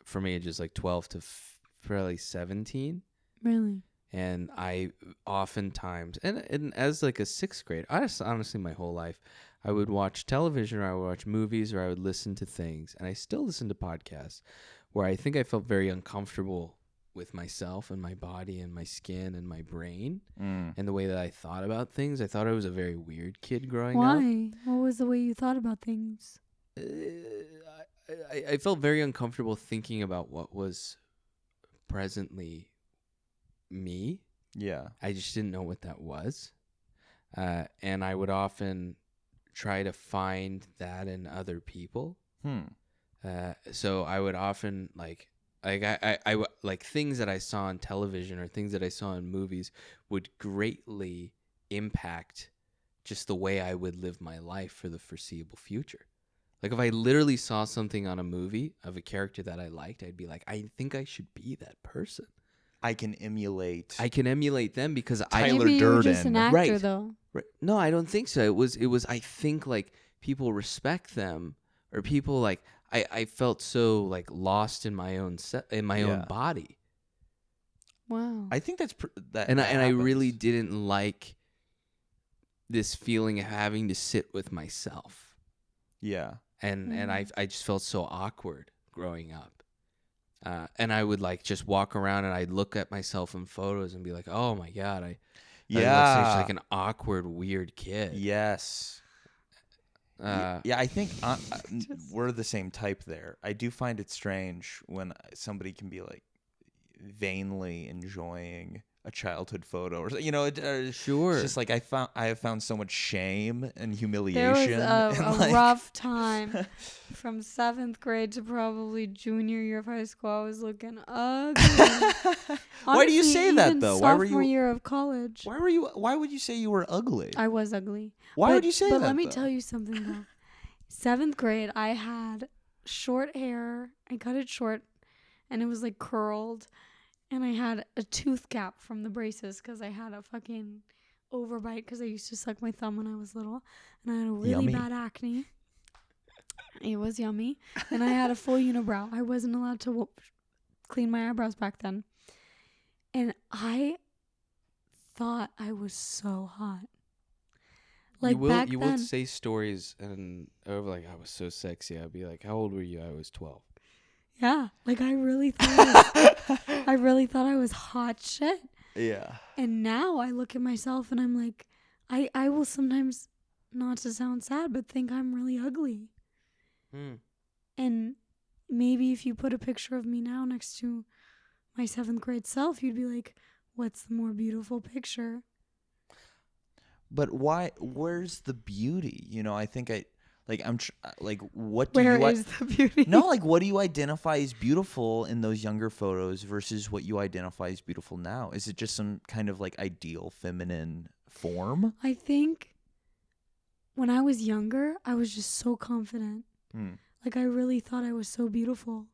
from ages like 12 to probably 17. Really? And I oftentimes, and as like a 6th grade, honestly my whole life, I would watch television or I would watch movies or I would listen to things. And I still listen to podcasts where I think I felt very uncomfortable with myself and my body and my skin and my brain and the way that I thought about things. I thought I was a very weird kid growing up. Why? What was the way you thought about things? I felt very uncomfortable thinking about what was presently me. Yeah. I just didn't know what that was. And I would often try to find that in other people. So I would often like things that I saw on television or things that I saw in movies would greatly impact just the way I would live my life for the foreseeable future. Like if I literally saw something on a movie of a character that I liked, I'd be like, I think I should be that person. I can emulate them because Tyler Maybe you were just Durden. an actor, Right. though. Right. No, I don't think so. It was I think like people respect them or people like I felt so like lost in my own own body. Wow. I think that's And I really didn't like this feeling of having to sit with myself. Yeah. And I just felt so awkward growing up. And I would like just walk around and I'd look at myself in photos and be like, "Oh my god, I look such like an awkward, weird kid." Yes. Yeah, I think we're the same type there. I do find it strange when somebody can be like vainly enjoying a childhood photo, or Sure. It's just like I have found so much shame and humiliation. There was and a rough time from 7th grade to probably junior year of high school. I was looking ugly. Why do you Honestly, say that even though? Why were sophomore you? year of college. Why would you say you were ugly? I was ugly. Why would you say that? But let me though? tell you something though. 7th grade, I had short hair. I cut it short, and it was like curled. And I had a tooth gap from the braces because I had a fucking overbite because I used to suck my thumb when I was little. And I had a really Yummy. bad acne. It was yummy. And I had a full unibrow. I wasn't allowed to clean my eyebrows back then. And I thought I was so hot. Like you will then, say stories and over like I was so sexy. I'd be like, "How old were you?" I was 12. yeah, like I really thought I was hot shit. Yeah. And now I look at myself and I'm like, I will sometimes, not to sound sad, but think I'm really ugly. And maybe if you put a picture of me now next to my 7th grade self, you'd be like, what's the more beautiful picture? But why? Where's the beauty? I think what do Where you? is the beauty? No, like what do you identify as beautiful in those younger photos versus what you identify as beautiful now? Is it just some kind of like ideal feminine form? I think when I was younger, I was just so confident. Like I really thought I was so beautiful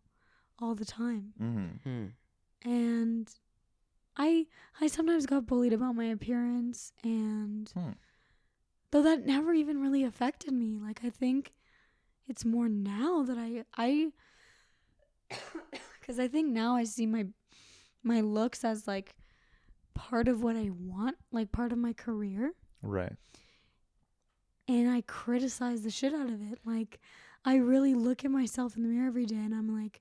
all the time. Mm-hmm. and I sometimes got bullied about my appearance, and though that never even really affected me. Like, I think it's more now that I because I think now I see my looks as like part of what I want, like part of my career. Right. And I criticize the shit out of it. Like, I really look at myself in the mirror every day and I'm like,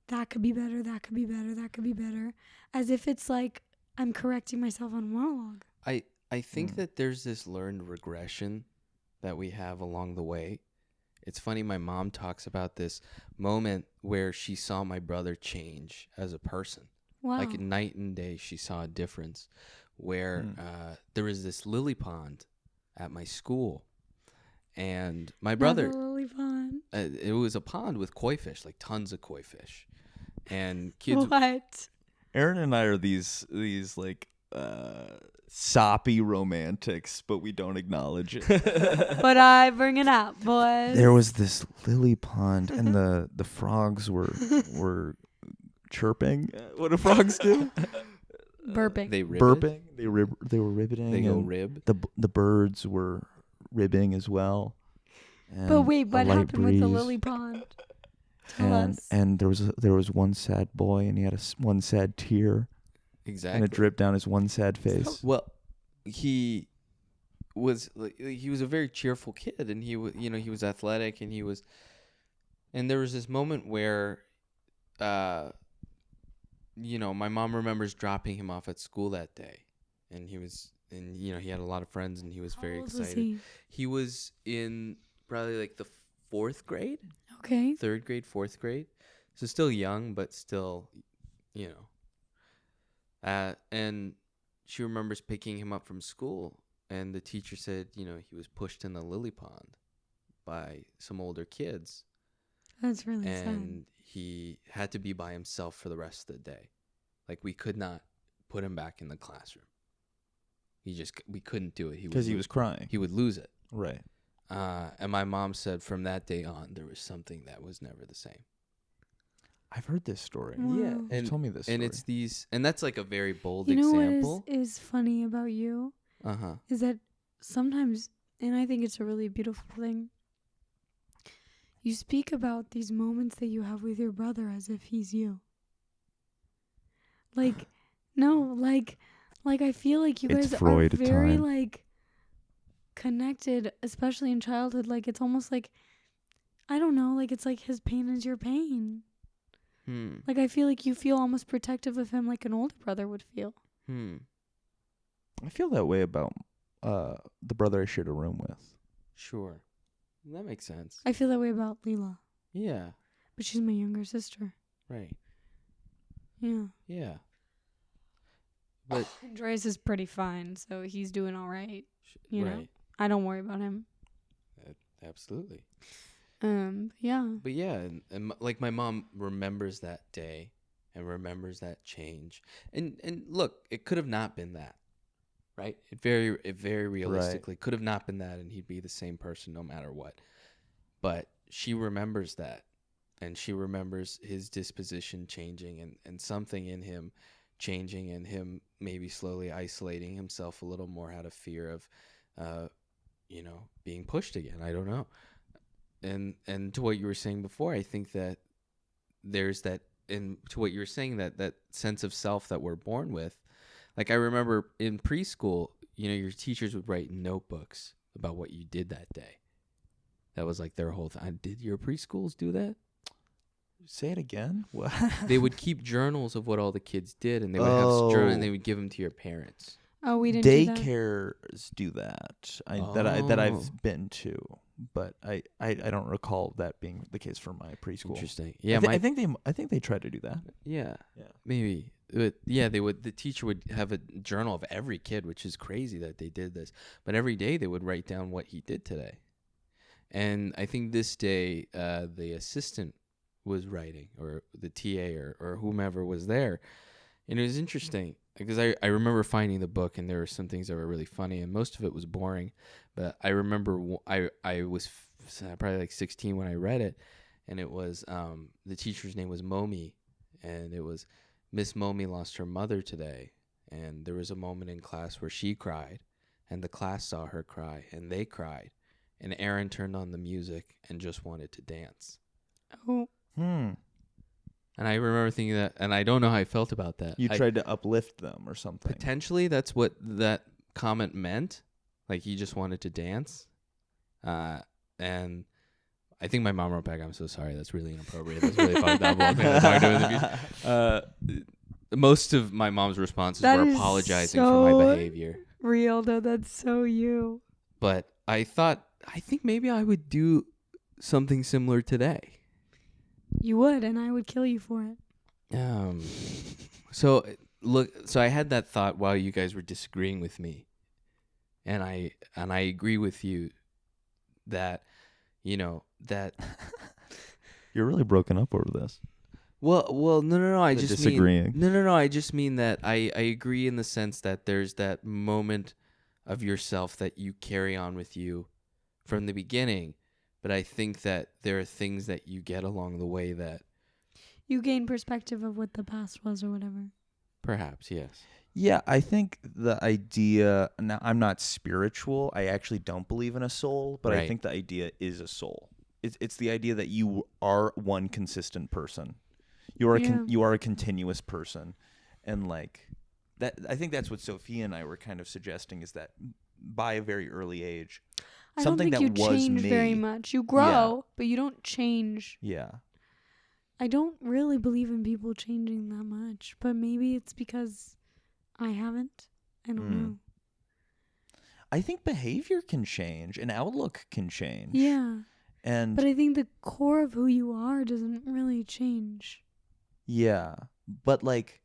that could be better, that could be better, that could be better. As if it's like I'm correcting myself on monologue. I think that there's this learned regression that we have along the way. It's funny, my mom talks about this moment where she saw my brother change as a person. Wow. Like night and day, she saw a difference where there was this lily pond at my school. And my brother, Not the lily pond. It was a pond with koi fish, like tons of koi fish. And kids. What? Aaron and I are these like soppy romantics, but we don't acknowledge it. But I bring it up, boys. There was this lily pond, and the frogs were chirping. What do frogs do? Burping. They ribbed. Burping. They were ribbiting. They go and rib. The birds were ribbing as well. But wait, what happened with the breeze. lily pond? Tell us. And there was one sad boy, and he had one sad tear, Exactly. and it dripped down his one sad face. Well, he was a very cheerful kid, and he was athletic, and there was this moment where, my mom remembers dropping him off at school that day, and he had a lot of friends, and he was very excited. He was in probably like the 4th grade. Okay. 3rd grade, 4th grade. So still young, but still, and she remembers picking him up from school, and the teacher said, he was pushed in the lily pond by some older kids. That's really sad. And he had to be by himself for the rest of the day. Like, we could not put him back in the classroom. We couldn't do it. Because he was crying. He would lose it. Right. And my mom said from that day on, there was something that was never the same. I've heard this story. Wow. Yeah. You And told me this story. And it's and that's like a very bold You know example. what is funny about you? Uh-huh. Is that sometimes, and I think it's a really beautiful thing, you speak about these moments that you have with your brother as if he's you. Like, no, like I feel like you It's guys Freud are very, time. like, connected, especially in childhood. Like, it's almost like, I don't know, like, it's like his pain is your pain. Like, I feel like you feel almost protective of him like an older brother would feel. I feel that way about the brother I shared a room with. Sure. That makes sense. I feel that way about Leela. Yeah. But she's my younger sister. Right. Yeah. Yeah. But Andreas is pretty fine, so he's doing all right. You know? right. I don't worry about him. Absolutely. Yeah. But yeah, and like my mom remembers that day and remembers that change. And look, it could have not been that. Right? It very realistically could have not been that, and he'd be the same person no matter what. But she remembers that, and she remembers his disposition changing and something in him changing, and him maybe slowly isolating himself a little more out of fear of being pushed again. I don't know. And to what you were saying before, I think that there's that, and to what you were saying, that sense of self that we're born with. Like, I remember in preschool, your teachers would write notebooks about what you did that day. That was like their whole thing. Did your preschools do that? Say it again? What? They would keep journals of what all the kids did, and they would have journals, and they would give them to your parents. Oh, we didn't do that. Daycares do that. That I've been to, but I don't recall that being the case for my preschool. Interesting. Yeah, I think they tried to do that. Yeah. Yeah. Maybe. But yeah, they would. The teacher would have a journal of every kid, which is crazy that they did this. But every day they would write down what he did today. And I think this day, the assistant was writing, or the TA, or whomever was there. And it was interesting because I remember finding the book, and there were some things that were really funny, and most of it was boring. But I remember I was probably like 16 when I read it, and it was the teacher's name was Momi, and it was, Miss Momi lost her mother today, and there was a moment in class where she cried, and the class saw her cry, and they cried, and Aaron turned on the music and just wanted to dance. Oh. And I remember thinking that, and I don't know how I felt about that. You tried to uplift them or something. Potentially, that's what that comment meant. Like, he just wanted to dance. And I think my mom wrote back, "I'm so sorry. That's really inappropriate. That's really fucked up. We'll talk to him in the future." Most of my mom's responses That were is apologizing for so my behavior. real, though. That's so you. But I think maybe I would do something similar today. You would, and I would kill you for it. So I had that thought while you guys were disagreeing with me, and I agree with you that, that You're really broken up over this. Well, no. I just disagreeing. No. I just mean that I agree in the sense that there's that moment of yourself that you carry on with you from the beginning, but I think that there are things that you get along the way that you gain perspective of what the past was or whatever. Perhaps, yes. Yeah, I think the idea. Now, I'm not spiritual. I actually don't believe in a soul, but I think the idea is a soul. It's the idea that you are one consistent person. You are a continuous person, and like that. I think that's what Sophia and I were kind of suggesting, is that by a very early age, something that was me. I don't think you change very much. You grow, but you don't change. Yeah. I don't really believe in people changing that much, but maybe it's because I haven't. I don't know. I think behavior can change and outlook can change. Yeah. But I think the core of who you are doesn't really change. Yeah. But like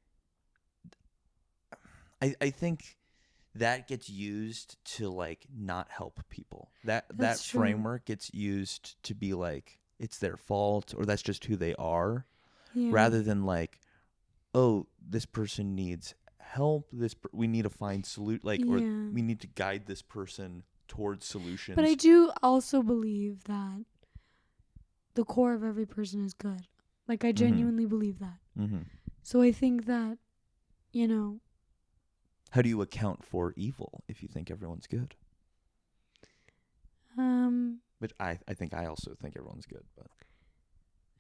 I think that gets used to like not help people. That framework gets used to be like it's their fault or that's just who they are, rather than like, oh, this person needs help. We need to find or we need to guide this person towards solutions. But I do also believe that the core of every person is good. Like I genuinely believe that. Mm-hmm. So I think that, how do you account for evil if you think everyone's good? But I think I also think everyone's good, but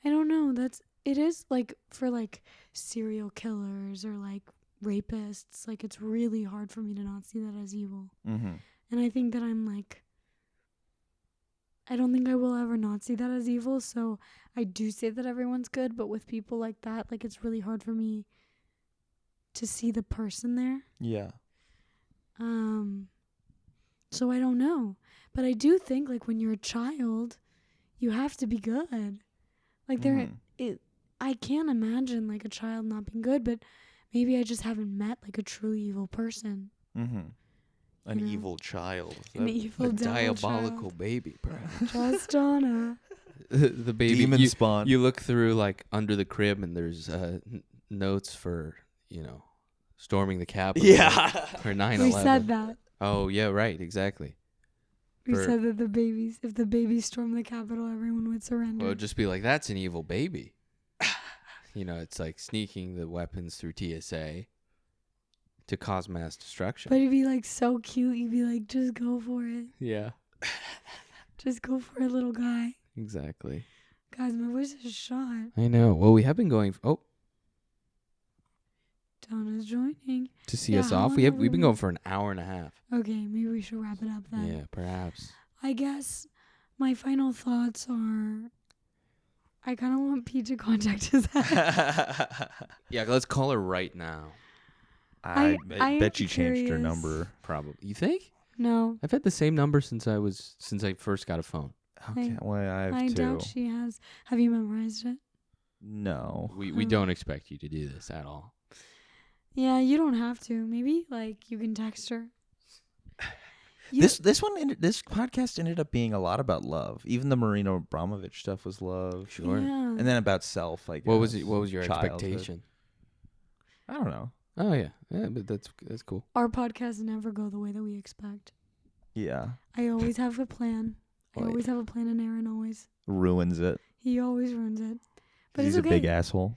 I don't know. It is like for like serial killers or like rapists. Like it's really hard for me to not see that as evil. Mm-hmm. And I think that I don't think I will ever not see that as evil. So I do say that everyone's good, but with people like that, like it's really hard for me to see the person there. Yeah. So I don't know. But I do think like when you're a child, you have to be good. Like I can't imagine like a child not being good, but maybe I just haven't met like a truly evil person. Mm-hmm. An evil child. An evil diabolical child. Baby, perhaps. Just Donna. The baby. Demon spawn. You look through like under the crib and there's notes for, storming the Capitol. Yeah. Or 9/11. We said that. Oh, yeah, right, exactly. We said that if the babies stormed the Capitol, everyone would surrender. Well, it'd just be like, that's an evil baby. It's like sneaking the weapons through TSA to cause mass destruction. But it'd be like so cute. You'd be like, just go for it. Yeah. Just go for it, little guy. Exactly. Guys, my voice is shot. I know. Well, we have been going. Donna's joining. To see us off. We've been going for an hour and a half. Okay, maybe we should wrap it up then. Yeah, perhaps. I guess my final thoughts are I kind of want Pete to contact his ex. Yeah, let's call her right now. I bet she changed her number. Probably. You think? No. I've had the same number since I first got a phone. Okay, well, I have I two. doubt she has. Have you memorized it? No. We don't expect you to do this at all. Yeah, you don't have to. Maybe like you can text her. This podcast ended up being a lot about love. Even the Marina Abramovich stuff was love. Sure. Yeah. And then about self, I guess. What was your childhood. expectation? I don't know. Oh yeah. Yeah, but that's cool. Our podcasts never go the way that we expect. Yeah. I always have a plan. I always have a plan, and Aaron always ruins it. He always ruins it. But he's it's okay. a big asshole.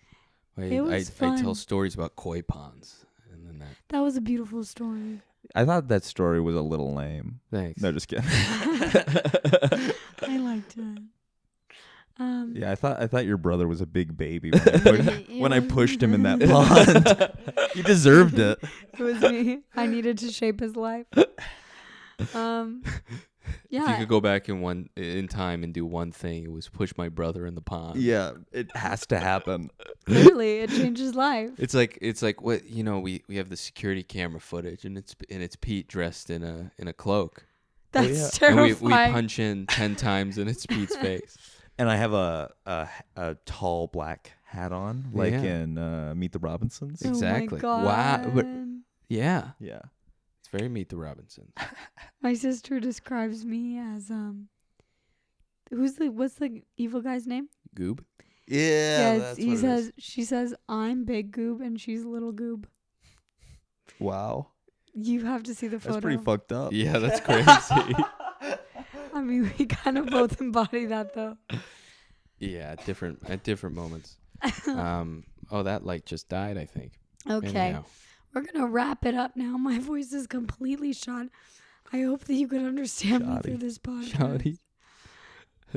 It was I fun. tell stories about koi ponds, and then that. That was a beautiful story. I thought that story was a little lame. Thanks. No, just kidding. I liked it. Yeah, I thought your brother was a big baby when I pushed him in that pond. He deserved it. It was me. I needed to shape his life. Yeah. If you could go back in time and do one thing, it was push my brother in the pond. Yeah, it has to happen. Clearly, it changed his life. It's like what we have the security camera footage, and it's Pete dressed in a cloak. That's And terrifying. we punch in 10 times, and it's Pete's face. And I have a tall black hat on, like in Meet the Robinsons. Exactly. Oh my Wow. God. But yeah, Yeah. it's very Meet the Robinsons. My sister describes me as what's the evil guy's name? Goob. Yeah. Yes, she says I'm big goob and she's little goob. Wow. You have to see the photo. That's pretty fucked up. Yeah, that's crazy. I mean, we kind of both embody that though. Yeah, at different moments. That light just died, I think. Okay. Anyhow. We're going to wrap it up now. My voice is completely shot. I hope that you could understand me through this podcast. Shoddy.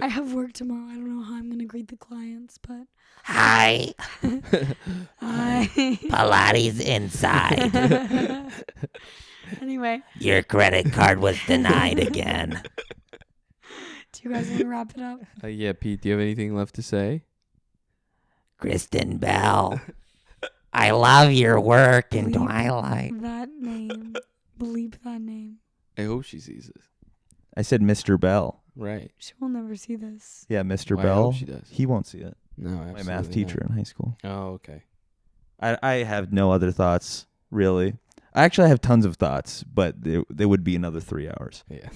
I have work tomorrow. I don't know how I'm going to greet the clients, but... Hi. Hi. Pilates inside. Anyway, Your credit card was denied again. do you guys want to wrap it up? Yeah, Pete, do you have anything left to say? Kristen Bell. I love your work in Bleep Twilight. that name. Bleep that name. I hope she sees this. I said Mr. Bell. Right. She will never see this. Yeah, Mr. Well, I Bell. hope she does. He won't see it. No, absolutely My math teacher in high school. not. Oh, okay. I have no other thoughts, really. I actually have tons of thoughts, but they would be another 3 hours. Yeah.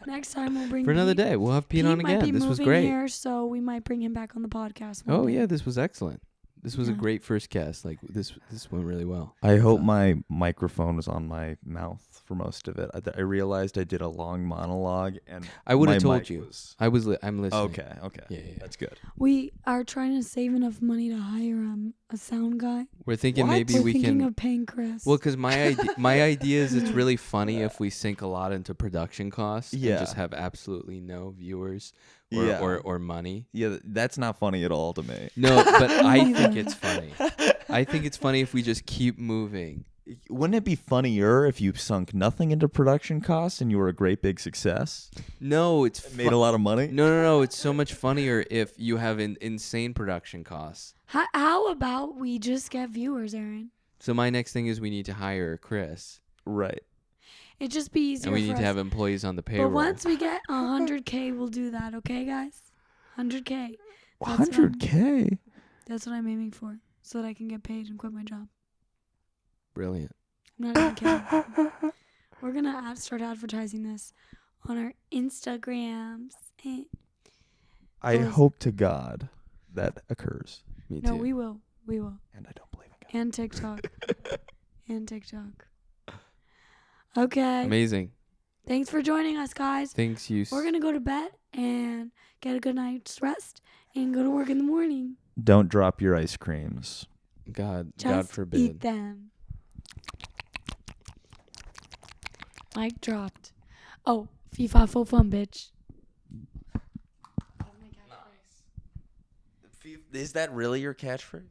Next time we'll bring For another Pete. day, we'll have Pete on might be again. This was moving great. Here, so we might bring him back on the podcast. one Oh day. yeah, this was excellent. This was a Yeah. great first cast. Like this went really well. I hope my microphone was on my mouth for most of it. I realized I did a long monologue, and I would have my told mic you. was- I'm listening. Okay. Yeah. That's good. We are trying to save enough money to hire a sound guy. We're thinking What? maybe We're we thinking can. of paying Chris. Well, because my idea is it's really funny if we sink a lot into production costs and Yeah. just have absolutely no viewers or, Yeah. or money. Yeah, that's not funny at all to me. No, but I Me think neither. it's funny. I think it's funny if we just keep moving. Wouldn't it be funnier if you sunk nothing into production costs and you were a great big success? No, it's Made a lot of money? No. It's so much funnier if you have insane production costs. how about we just get viewers, Aaron? So my next thing is we need to hire Chris, Right. It'd just be easier and we for need us. to have employees on the payroll. But once we get 100K, we'll do that. Okay, guys? 100K. That's what I'm- 100K? That's what I'm aiming for, so that I can get paid and quit my job. Brilliant. I'm not even kidding. We're gonna start advertising this on our Instagrams. I Those- hope to God that occurs. Me No, too. we will. We will. And I don't believe in God. And TikTok. And TikTok. Okay. Amazing. Thanks for joining us, guys. Thanks, you. We're gonna go to bed and get a good night's rest and go to work in the morning. Don't drop your ice creams. God Just forbid. eat them. Mic dropped. Oh, FIFA full fun, bitch. Is that really your catchphrase?